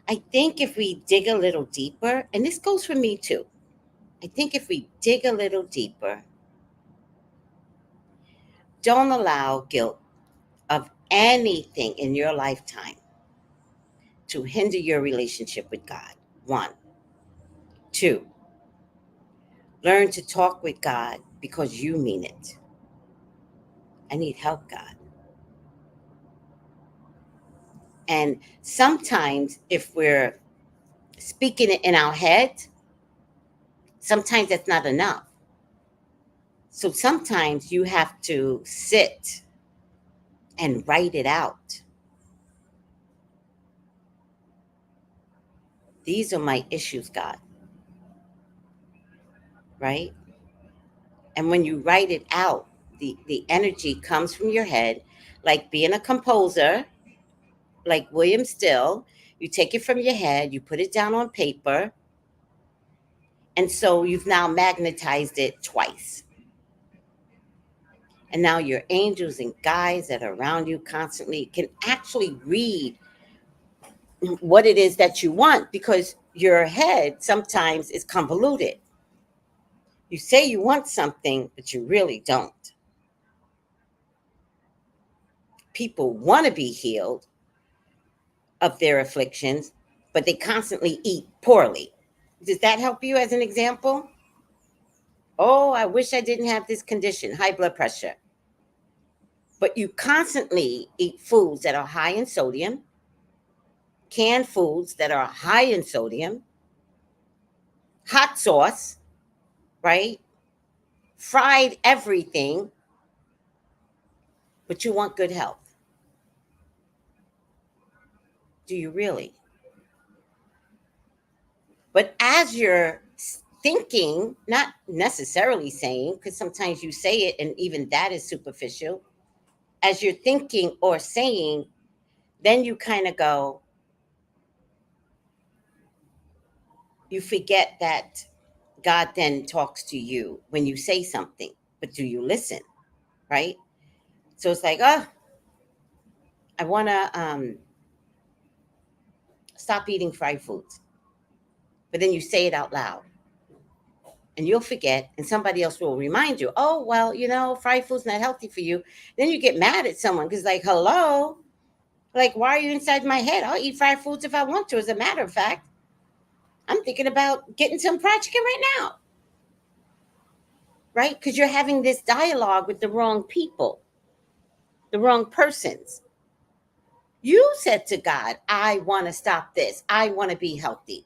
I think if we dig a little deeper, and this goes for me too, I think if we dig a little deeper, don't allow guilt of anything in your lifetime to hinder your relationship with God. One. Two, learn to talk with God because you mean it. "I need help, God." And sometimes, if we're speaking it in our head, sometimes that's not enough. So sometimes you have to sit and write it out. "These are my issues, God," right? And when you write it out, the energy comes from your head, like being a composer, like William Still. You take it from your head, you put it down on paper, and so you've now magnetized it twice. And now your angels and guides that are around you constantly can actually read what it is that you want, because your head sometimes is convoluted. You say you want something, but you really don't. People want to be healed of their afflictions, but they constantly eat poorly. Does that help you as an example? "Oh, I wish I didn't have this condition, high blood pressure." but you constantly eat foods that are high in sodium, canned foods that are high in sodium, hot sauce, right? Fried everything, but you want good health. Do you really? But as you're thinking, not necessarily saying, because sometimes you say it and even that is superficial, as you're thinking or saying, then you kind of go, you forget that God then talks to you when you say something, but do you listen? Right? So it's like, oh, I want to stop eating fried foods. But then you say it out loud and you'll forget, and somebody else will remind you, oh, well, fried food's not healthy for you. Then you get mad at someone because, like, hello, like, why are you inside my head? I'll eat fried foods if I want to. As a matter of fact, I'm thinking about getting some fried chicken right now, right? Because you're having this dialogue with the wrong people, the wrong persons. You said to God, I want to stop this. I want to be healthy.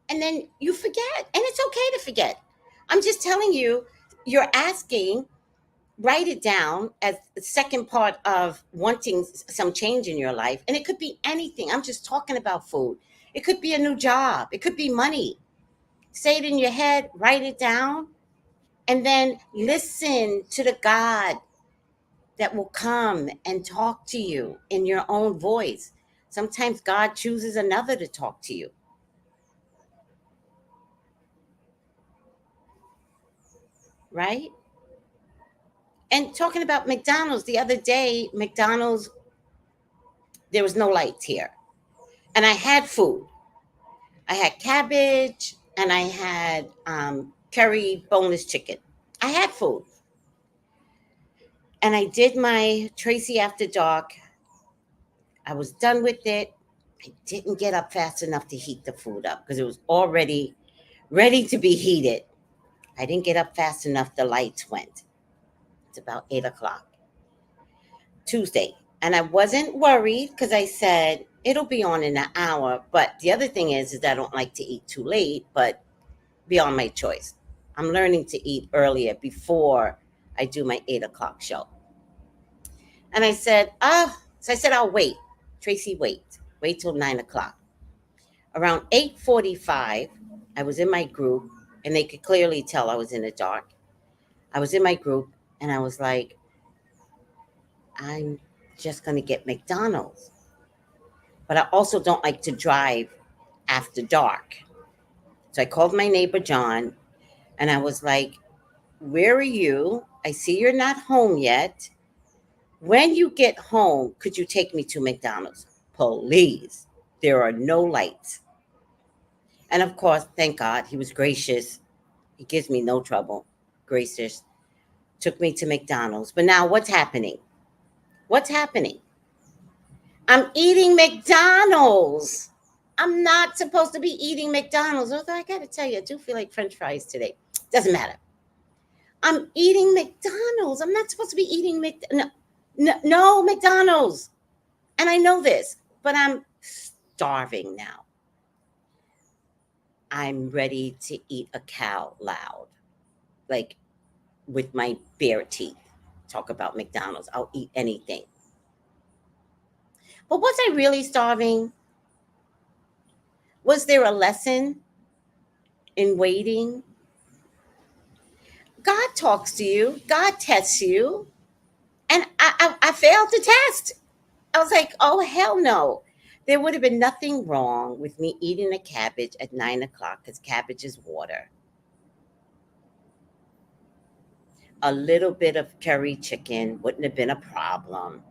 And then you forget. And it's okay to forget. I'm just telling you, you're asking, write it down as the second part of wanting some change in your life. And it could be anything. I'm just talking about food. It could be a new job, it could be money. Say it in your head, write it down, and then listen to the God that will come and talk to you in your own voice. Sometimes God chooses another to talk to you, right? And talking about McDonald's, the other day, McDonald's, there was no lights here. And I had food. I had cabbage and I had curry boneless chicken. I had food. And I did my Tracy After Dark. I was done with it. I didn't get up fast enough to heat the food up because it was already ready to be heated. I didn't get up fast enough. The lights went. It's about 8 o'clock Tuesday. And I wasn't worried because I said it'll be on in an hour. But the other thing is I don't like to eat too late, but beyond my choice. I'm learning to eat earlier before I do my 8 o'clock show. And I said, so I said, I'll wait. Tracy, wait. Wait till 9 o'clock. Around 8:45, I was in my group, and they could clearly tell I was in the dark. I was in my group, and I was like, I'm just going to get McDonald's. But I also don't like to drive after dark. So I called my neighbor, John, and I was like, where are you? I see you're not home yet. When you get home, could you take me to McDonald's? Please. There are no lights. And of course, thank God, he was gracious. He gives me no trouble. Gracious. Took me to McDonald's. But now what's happening? What's happening? I'm eating McDonald's. I'm not supposed to be eating McDonald's. Although I got to tell you, I do feel like French fries today. Doesn't matter. I'm eating McDonald's. I'm not supposed to be eating no McDonald's. And I know this, but I'm starving now. I'm ready to eat a cow loud, like with my bare teeth. Talk about McDonald's. I'll eat anything. But was I really starving? Was there a lesson in waiting? God talks to you, God tests you. And I failed the test. I was like, oh, hell no. There would have been nothing wrong with me eating a cabbage at 9 o'clock because cabbage is water. A little bit of curry chicken wouldn't have been a problem.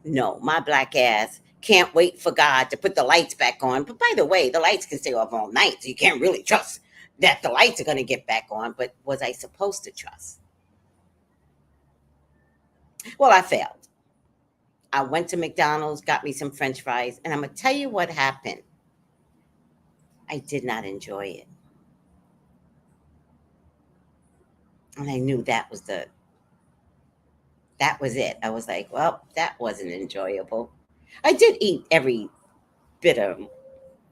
No, my black ass can't wait for God to put the lights back on. But by the way, the lights can stay off all night, so you can't really trust that the lights are going to get back on. But was I supposed to trust? Well, I failed. I went to McDonald's, got me some French fries, and I'm going to tell you what happened. I did not enjoy it. And I knew that was the That was it. I was like, well, that wasn't enjoyable. I did eat every bit of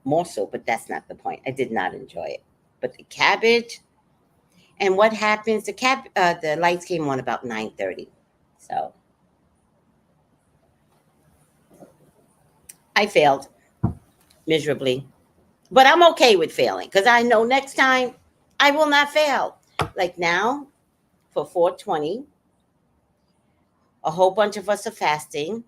morsel, but that's not the point. I did not enjoy it. But the cabbage, and what happens? The lights came on about 9:30, so I failed miserably. But I'm okay with failing because I know next time I will not fail. Like now for 420, a whole bunch of us are fasting.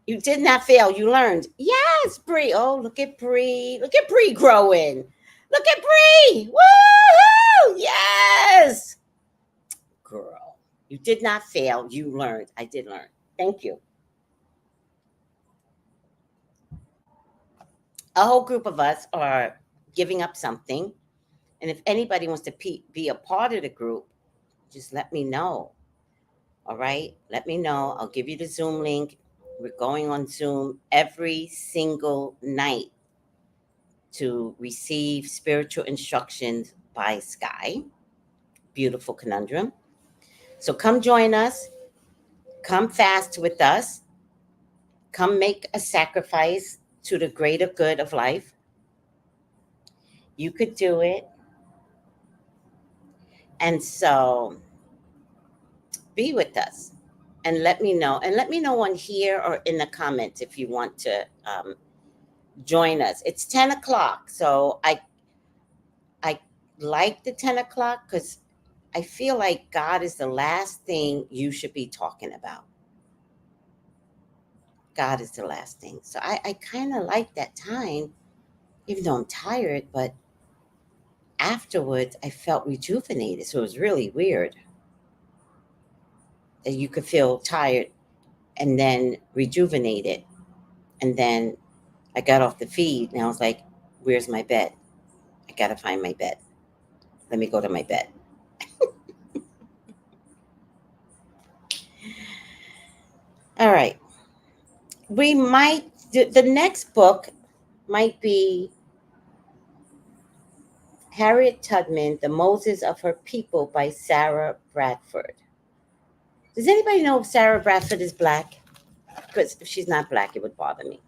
You did not fail. You learned. Yes, Bree. Oh, look at Bree. Look at Bree growing. Look at Bree. Woohoo! Yes. Girl, you did not fail. You learned. I did learn. Thank you. A whole group of us are giving up something. And if anybody wants to be a part of the group, just let me know. All right? Let me know. I'll give you the Zoom link. We're going on Zoom every single night to receive spiritual instructions by Sky. Beautiful conundrum. So come join us. Come fast with us. Come make a sacrifice to the greater good of life. You could do it. And so be with us and let me know. And let me know on here or in the comments if you want to join us. It's 10 o'clock. So I like the 10 o'clock because I feel like God is the last thing you should be talking about. God is the last thing. So I kind of like that time, even though I'm tired, but afterwards I felt rejuvenated. So it was really weird that you could feel tired and then rejuvenated. And then I got off the feed and I was like, where's my bed? I got to find my bed. Let me go to my bed. All right. We might, the next book might be Harriet Tubman, The Moses of Her People by Sarah Bradford. Does anybody know if Sarah Bradford is black? Because if she's not black, it would bother me.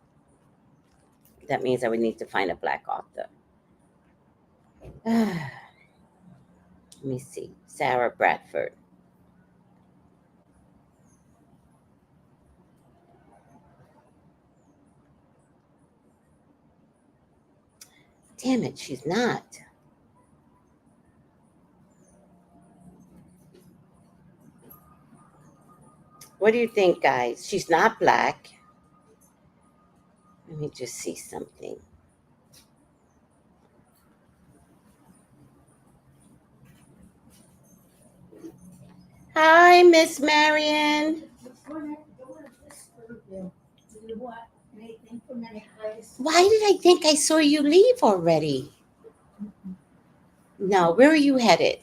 That means I would need to find a black author. Let me see. Sarah Bradford. Damn it, she's not. What do you think, guys? She's not black. Let me just see something. Hi, Miss Marion. Why did I think I saw you leave already? No, where are you headed?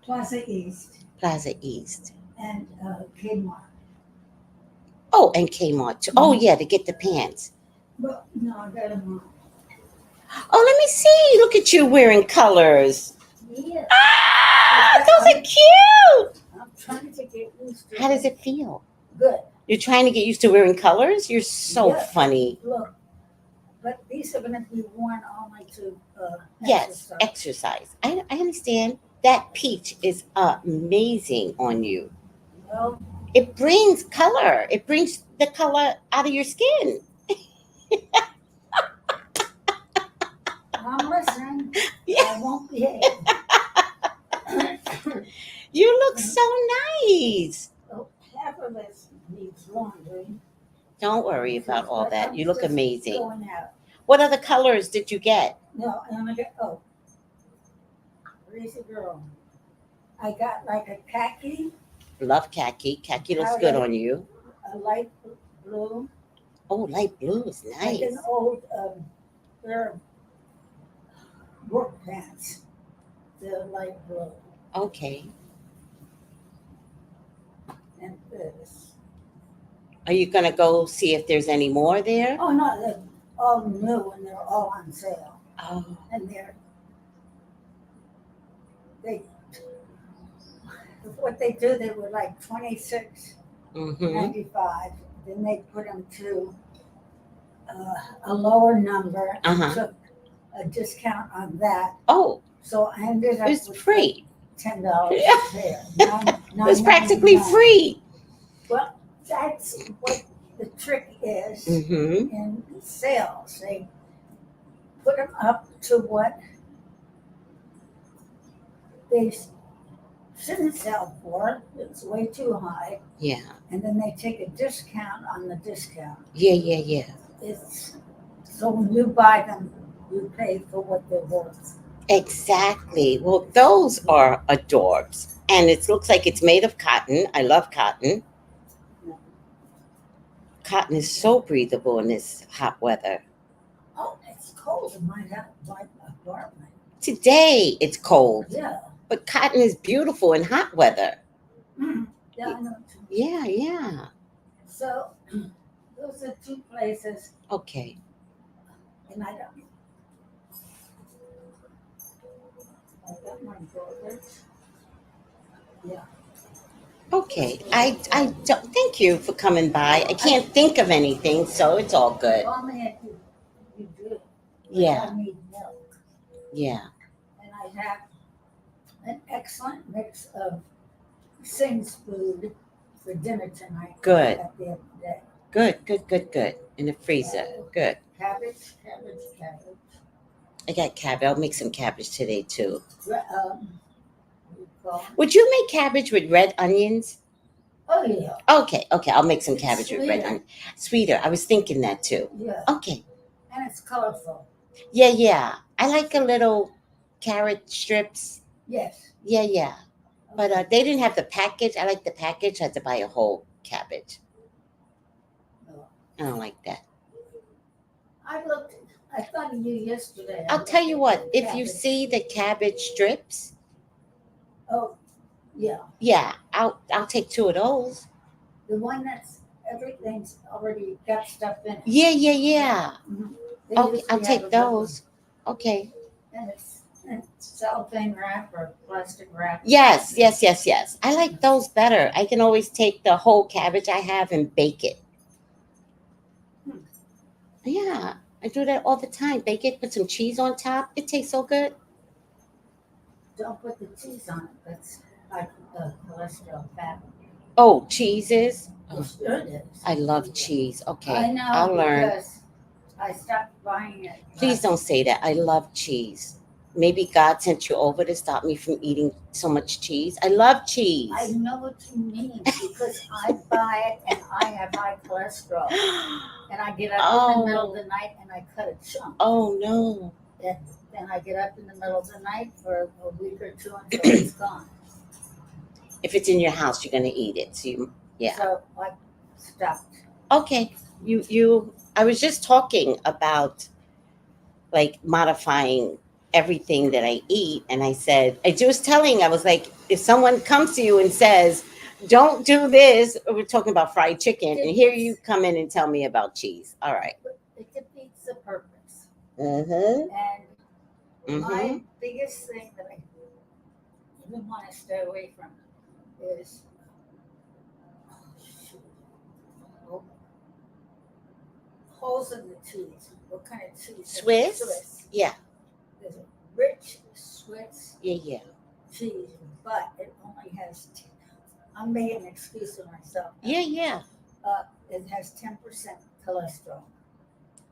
Plaza East Plaza East. and Kmart. Oh, and Kmart. Oh, yeah, to get the pants. But no, I got them. Oh, let me see. Look at you wearing colors. Yeah. Ah, those are cute. I'm trying to get used to How does it feel? Good. You're trying to get used to wearing colors? You're so Yeah. funny. Look, but these are going to be worn only to Yes, exercise. exercise. I understand. That peach is amazing on you. Well, It brings color. It brings the color out of your skin. I'm listening. Yeah. I won't behave. You look so nice. So half of this needs laundry. Don't worry about all But that. I'm You look just amazing. Going out. What other colors did you get? No, I'm gonna get. Oh, crazy girl. I got like a khaki, Love khaki. Khaki looks good on you. a light blue, Oh, light blue is like nice. an old pair of work pants. They're light blue, Okay. and this. Are you going to go see if there's any more there? Oh no, they're all new and they're all on sale. Oh. and what they do, they were like Mm-hmm. $26.95. Then they put them to a lower number and Uh-huh. took a discount on that. Oh, So I ended up it's with free. $10 Yeah. a pair. It was practically $9.99. free. Well, that's what the trick is Mm-hmm. in sales. They put them up to what they shouldn't sell for. It's way too high. Yeah. And then they take a discount on the discount. Yeah. It's so when you buy them, you pay for what they're worth. Exactly. Well, those are adorbs. And it looks like it's made of cotton. I love cotton. Cotton is so breathable in this hot weather. Oh, it's cold in my apartment. Today it's cold, Yeah. but cotton is beautiful in hot weather. Yeah, I know. Yeah. So those are two places, Okay. and I got my daughters. Yeah. Okay. I don't thank you for coming by. I can't think of anything, so it's all good. Call me if you do. Yeah. I need milk. Yeah. And I have an excellent mix of Sing's food for dinner tonight. Good. At the end of the day. Good. In the freezer. Good. Cabbage. I got cabbage. I'll make some cabbage today too. What do you call it? Would you make cabbage with red onions? Oh yeah. Okay. I'll make some It's cabbage with red sweeter. onions. Sweeter. I was thinking that too. Yeah. Okay. And it's colorful. Yeah. I like a little carrot strips. Yes. Yeah. But they didn't have the package. I like the package. I had to buy a whole cabbage. No. I don't like that. I thought of you yesterday. I'll tell you what. If you Cabbage. see the cabbage strips, Oh, yeah. yeah, I'll take 2 of those. The one that's everything's already got stuff in it. Yeah. They Okay, usually I'll have a take good those. Okay. one. And it's cellophane wrap or plastic wrap. Yes. I like those better. I can always take the whole cabbage I have and bake it. Yeah, I do that all the time. Bake it, put some cheese on top. It tastes so good. Don't put the cheese on it. That's like the cholesterol fat. Oh, cheeses. Oh, It sure is. I love cheese. Okay, I know I'll learn. because I stopped buying it. Please don't say that. I love cheese. Maybe God sent you over to stop me from eating so much cheese. I love cheese. I know what you mean because I buy it and I have high cholesterol. And I get up in the middle of the night and I cut a chunk. Oh no. Then I get up in the middle of the night for a week or two until it's gone. If it's in your house, you're gonna eat it. So yeah. So I stopped. Okay. You. I was just talking about like modifying everything that I eat, and I said I was like, if someone comes to you and says, "Don't do this," we're talking about fried chicken, and here you come in and tell me about cheese. All right. It defeats the purpose. Mm-hmm. And my biggest thing that I even want to stay away from is holes in the cheese. What kind of cheese? Swiss? Yeah. There's a rich Swiss Yeah. cheese, but it only has. I'm making an excuse for myself. Yeah. It has 10% cholesterol.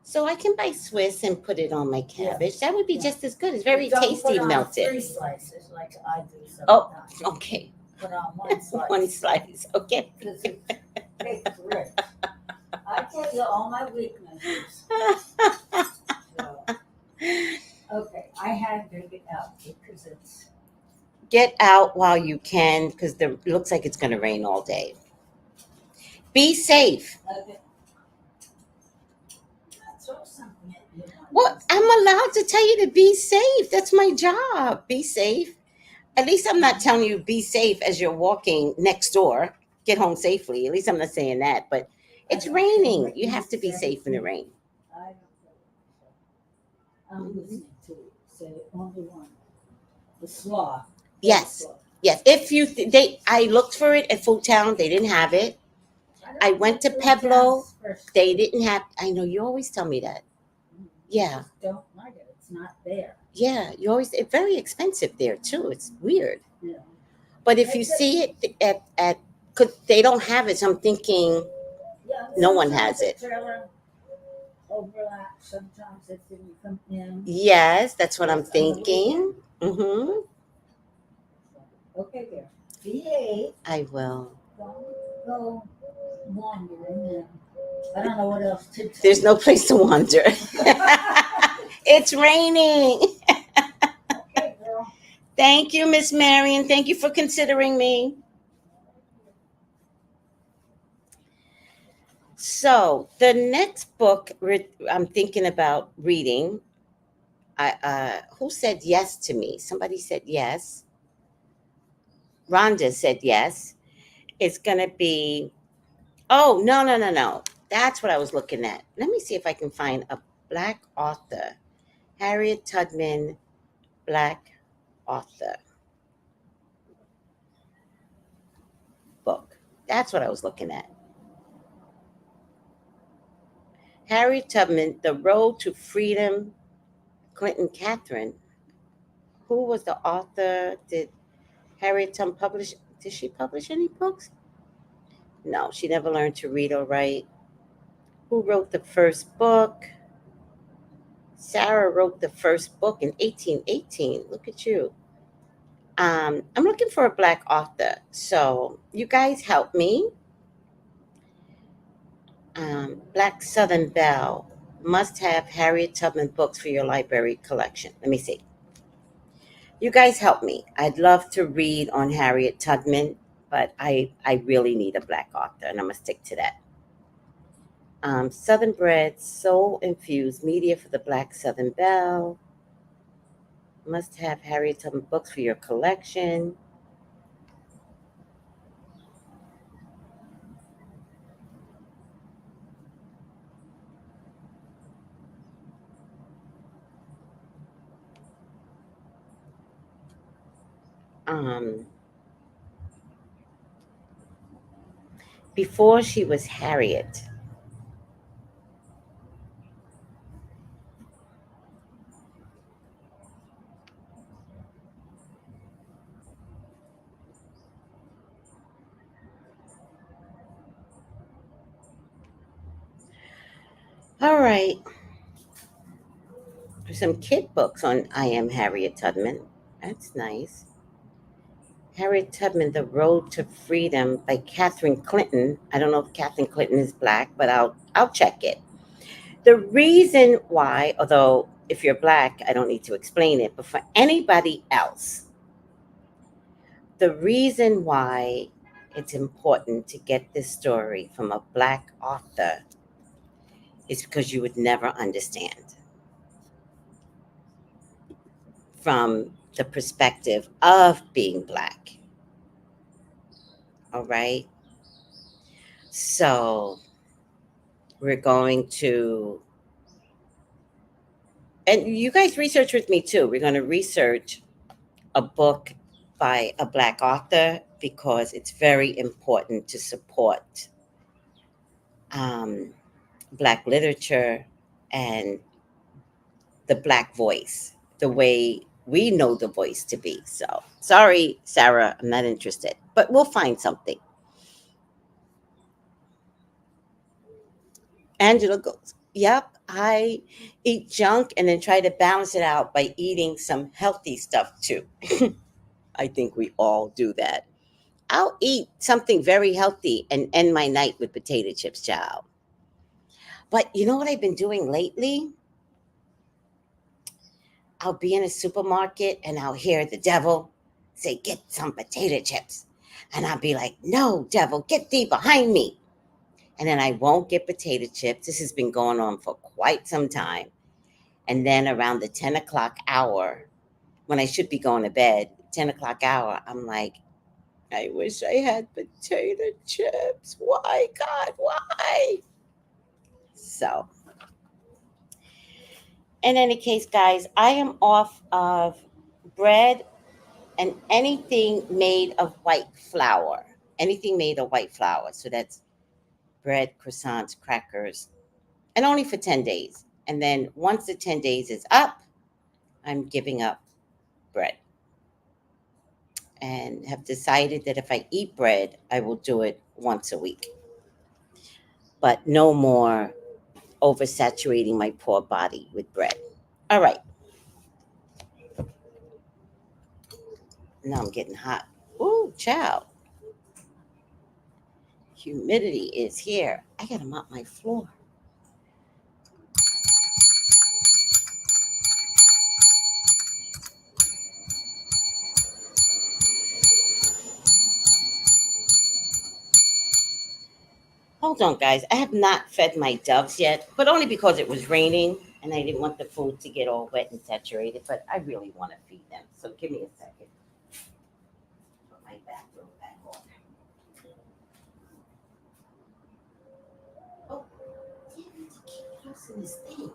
So I can buy Swiss and put it on my cabbage. Yeah. That would be just as good. It's very Don't tasty put on melted. 3 slices like I do sometimes. Oh, okay. Put on 1 slice. 1 slice. Okay. Because it tastes rich. I tell you all my weaknesses. So, okay, I had to get out because it's. Get out while you can because it looks like it's going to rain all day. Be safe. Okay. Throw something at you. Well, I'm allowed to tell you to be safe. That's my job. Be safe. At least I'm not telling you be safe as you're walking next door. Get home safely. At least I'm not saying that. But it's raining. You have to be safe in the rain. I don't I'm listening to it. Say only one. The Sloth. Yes. Yes. If you I looked for it at Food Town. They didn't have it. I went to Pueblo. They didn't have. I know you always tell me that. Yeah. Don't like it. It's not there. Yeah. You always. It's very expensive there too. It's weird. Yeah. But if you see it at, cause they don't have it. So I'm thinking Yeah. no one has it. Trailer overlap. Sometimes it didn't come in. Yes, that's what I'm thinking. Mm-hmm. Okay, there. VA. I will. Don't go wandering. And I don't know what else to do. There's no place to wander. It's raining. Okay, girl. Thank you, Miss Marion. Thank you for considering me. So the next book I'm thinking about reading. Who said yes to me? Somebody said yes. Rhonda said yes. It's gonna be. Oh, no, no, no, no. That's what I was looking at. Let me see if I can find a Black author. Harriet Tubman, Black author book. That's what I was looking at. Harriet Tubman, The Road to Freedom, Clinton Catherine. Who was the author? Did Harriet Tubman publish? Did she publish any books? No, she never learned to read or write. Who wrote the first book? Sarah wrote the first book in 1818. Look at you. I'm looking for a Black author. So you guys help me. Black Southern Belle. Must have Harriet Tubman books for your library collection. Let me see. You guys help me. I'd love to read on Harriet Tubman, but I really need a Black author, and I'm going to stick to that. Southern bred, soul infused media for the Black Southern Belle. Must have Harriet Tubman books for your collection. Before she was Harriet. All right. There's some kid books on I Am Harriet Tubman. That's nice. Harriet Tubman, The Road to Freedom by Catherine Clinton. I don't know if Catherine Clinton is Black, but I'll check it. The reason why, although if you're Black, I don't need to explain it, but for anybody else, the reason why it's important to get this story from a Black author is because you would never understand from the perspective of being Black. All right. So we're going to, and you guys research with me too. We're going to research a book by a Black author because it's very important to support Black literature and the Black voice, the way we know the voice to be. So sorry, Sarah, I'm not interested, but we'll find something. Angela goes, yep, I eat junk and then try to balance it out by eating some healthy stuff too. I think we all do that. I'll eat something very healthy and end my night with potato chips, child. But you know what I've been doing lately? I'll be in a supermarket and I'll hear the devil say, get some potato chips. And I'll be like, no, devil, get thee behind me. And then I won't get potato chips. This has been going on for quite some time. And then around the 10 o'clock hour, when I should be going to bed, 10 o'clock hour, I'm like, I wish I had potato chips. Why, God, why? So In any case, guys, I am off of bread and anything made of white flour. Anything made of white flour. So that's bread, croissants, crackers, and only for 10 days. And then once the 10 days is up, I'm giving up bread and have decided that if I eat bread, I will do it once a week. But no more oversaturating my poor body with bread. All right. Now I'm getting hot. Ooh, child. Humidity is here. I gotta mop my floor. Hold on, guys. I have not fed my doves yet, but only because it was raining and I didn't want the food to get all wet and saturated. But I really want to feed them. So give me a second. Put my bathroom back on. Oh, damn it. I keep pressing this thing.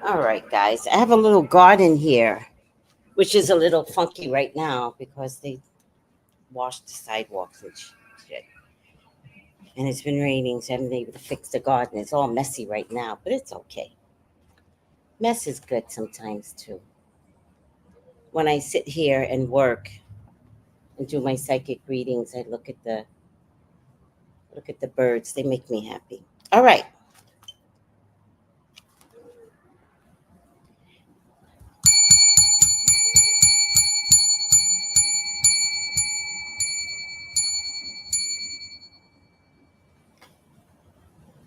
All right, guys. I have a little garden here, which is a little funky right now because they washed the sidewalks and shit. And it's been raining, so I haven't been able to fix the garden. It's all messy right now, but it's okay. Mess is good sometimes too. When I sit here and work and do my psychic readings, I look at the birds. They make me happy. All right.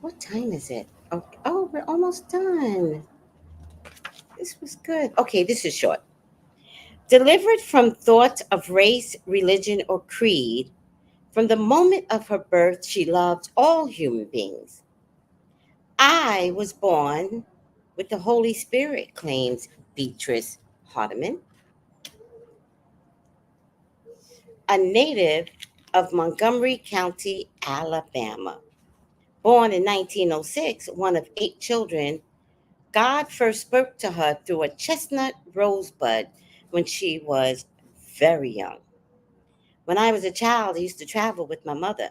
What time is it? Oh, we're almost done. This was good. Okay, this is short. Delivered from thoughts of race, religion, or creed, from the moment of her birth, she loved all human beings. I was born with the Holy Spirit, claims Beatrice Hardiman, a native of Montgomery County, Alabama. Born in 1906, one of 8 children, God first spoke to her through a chestnut rosebud when she was very young. When I was a child, I used to travel with my mother,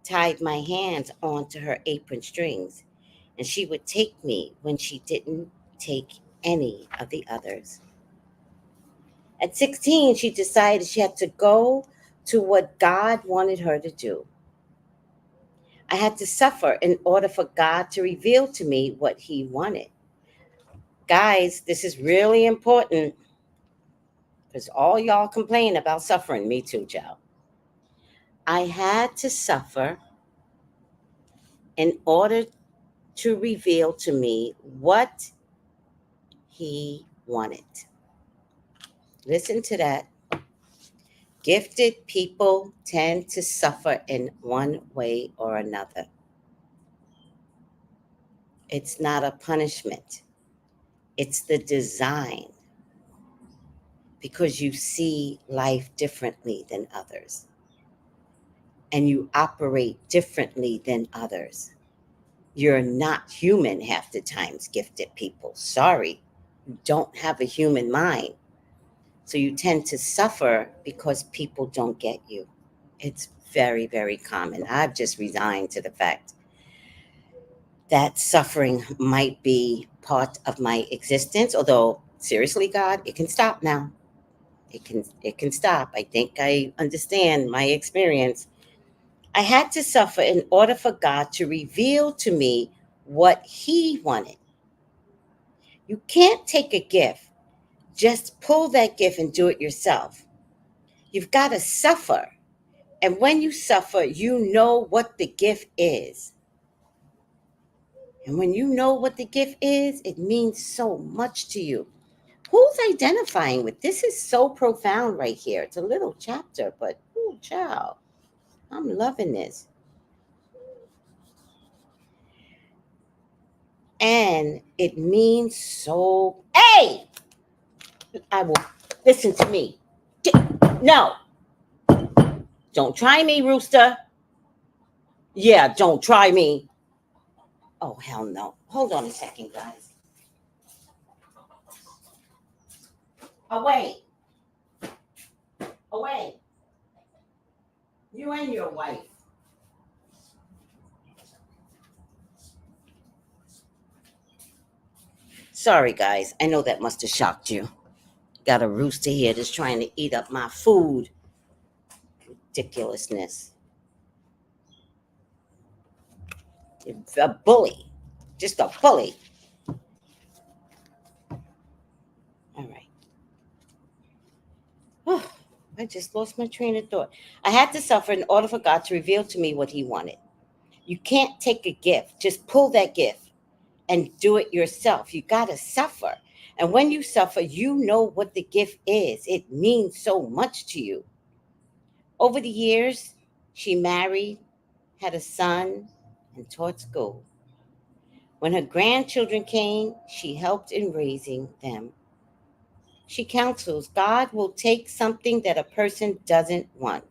tied my hands onto her apron strings, and she would take me when she didn't take any of the others. At 16, she decided she had to go to what God wanted her to do. I had to suffer in order for God to reveal to me what He wanted. Guys, this is really important because all y'all complain about suffering. Me too, Joe. I had to suffer in order to reveal to me what He wanted. Listen to that. Gifted people tend to suffer in one way or another. It's not a punishment, it's the design, because you see life differently than others and you operate differently than others. You're not human half the times, gifted people. Sorry, you don't have a human mind. So you tend to suffer because people don't get you. It's very, very common. I've just resigned to the fact that suffering might be part of my existence, although seriously, God, it can stop now. It can stop. I think I understand my experience. I had to suffer in order for God to reveal to me what He wanted. You can't take a gift, just pull that gift and do it yourself. You've got to suffer. And when you suffer, you know what the gift is. And when you know what the gift is, it means so much to you. Who's identifying with this? Is so profound right here. It's a little chapter, but ooh, child, I'm loving this. And it means so. Hey, I will listen to me. No, don't try me, Rooster. Yeah, don't try me. Oh, hell no. Hold on a second, guys. Away. Away. You and your wife. Sorry, guys. I know that must have shocked you. Got a rooster here that's trying to eat up my food. Ridiculousness. A bully. Just a bully. All right. Oh, I just lost my train of thought. I had to suffer in order for God to reveal to me what He wanted. You can't take a gift, just pull that gift and do it yourself. You got to suffer. And when you suffer, you know what the gift is. It means so much to you. Over the years, she married, had a son, and taught school. When her grandchildren came, she helped in raising them. She counsels God will take something that a person doesn't want.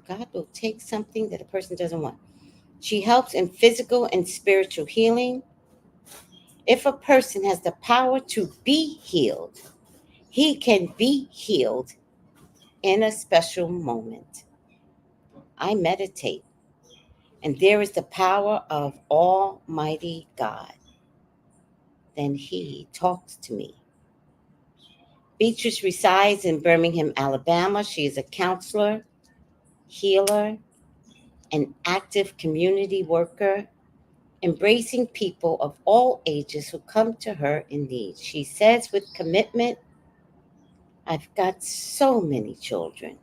God will take something that a person doesn't want. She helps in physical and spiritual healing. If a person has the power to be healed, he can be healed in a special moment. I meditate, and there is the power of Almighty God. Then He talks to me. Beatrice resides in Birmingham, Alabama. She is a counselor, healer, an active community worker, embracing people of all ages who come to her in need. She says with commitment, I've got so many children.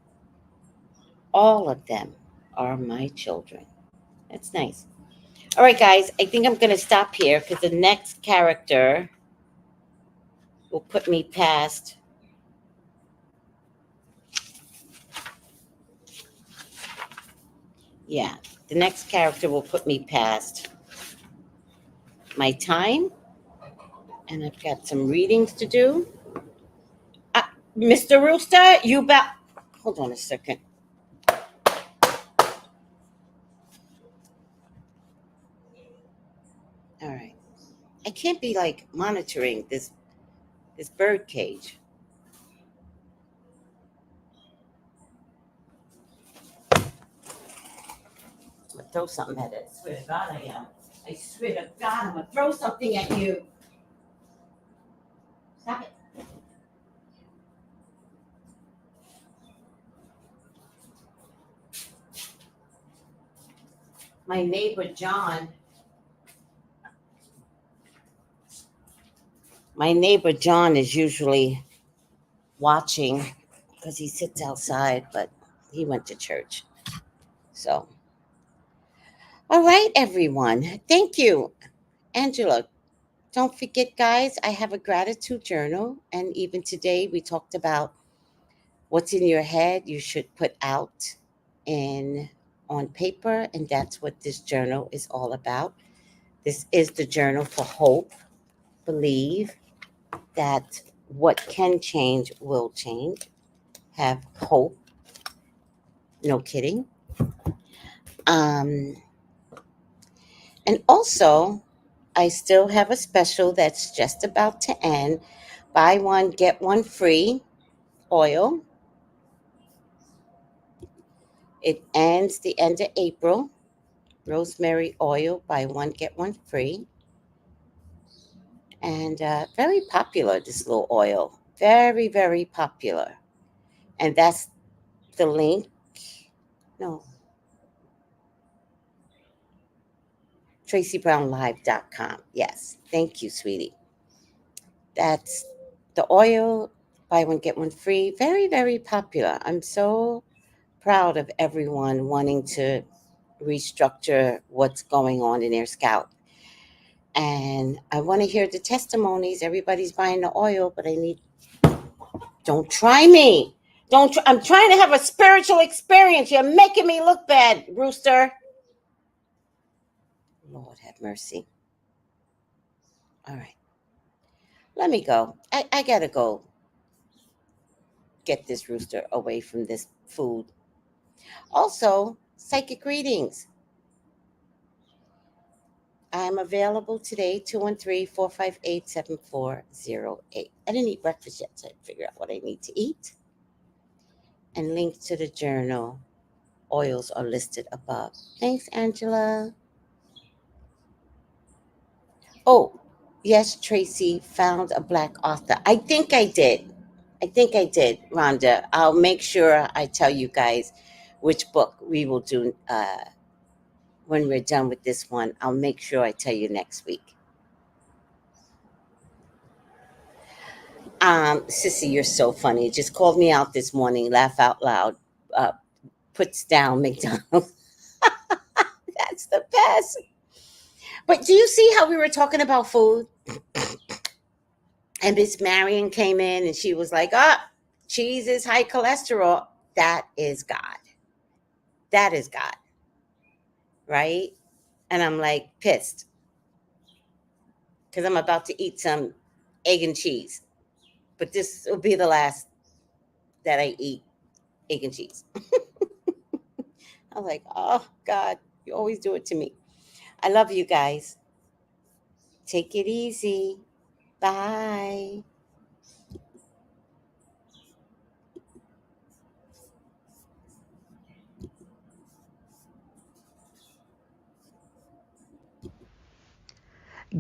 All of them are my children. That's nice. All right, guys, I think I'm going to stop here because the next character will put me past. Yeah, the next character will put me past my time. And I've got some readings to do. Mr. Rooster, you back. Hold on a second. All right. I can't be like monitoring this bird cage. I'm gonna throw something at it. I swear to God I am. I swear to God I'm gonna throw something at you. Stop it. My neighbor John is usually watching because he sits outside, but he went to church. So, all right, everyone. Thank you, Angela. Don't forget, guys, I have a gratitude journal. And even today, we talked about what's in your head you should put out on paper. And that's what this journal is all about. This is the journal for hope. Believe that what can change will change. Have hope. No kidding. And also, I still have a special that's just about to end. Buy one, get one free oil. It ends the end of April. Rosemary oil, buy one, get one free. And very popular, this little oil. Very, very popular. And that's the link. No. TracyBrownLive.com. Yes. Thank you, sweetie. That's the oil, buy one, get one free. Very, very popular. I'm so proud of everyone wanting to restructure what's going on in their scalp. And I want to hear the testimonies. Everybody's buying the oil, but don't try me. I'm trying to have a spiritual experience. You're making me look bad, Rooster. Lord have mercy. All right. Let me go. I got to go get this rooster away from this food. Also, psychic readings. I am available today, 213-458-7408. I didn't eat breakfast yet, so I figure out what I need to eat. And links to the journal oils are listed above. Thanks, Angela. Oh, yes, Tracy found a Black author. I think I did, Rhonda. I'll make sure I tell you guys which book we will do when we're done with this one. I'll make sure I tell you next week. Sissy, you're so funny. Just called me out this morning. Laugh out loud. Puts down McDonald's. That's the best. But do you see how we were talking about food? And Miss Marion came in and she was like, cheese is high cholesterol. That is God. That is God. Right? And I'm like pissed. Because I'm about to eat some egg and cheese. But this will be the last that I eat egg and cheese. I was like, oh, God, you always do it to me. I love you guys. Take it easy. Bye.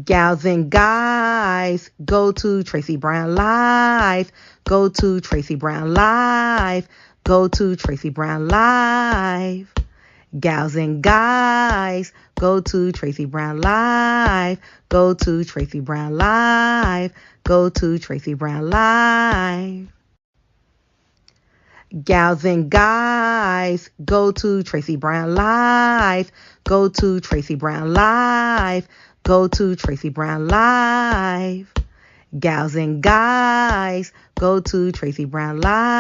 Gals and guys, go to Tracy Brown Live. Go to Tracy Brown Live. Go to Tracy Brown Live. Gals and guys, go to Tracy Brown Live. Go to Tracy Brown Live. Go to Tracy Brown Live. Gals and guys, go to Tracy Brown Live. Go to Tracy Brown Live. Go to Tracy Brown Live. Gals and guys, go to Tracy Brown Live.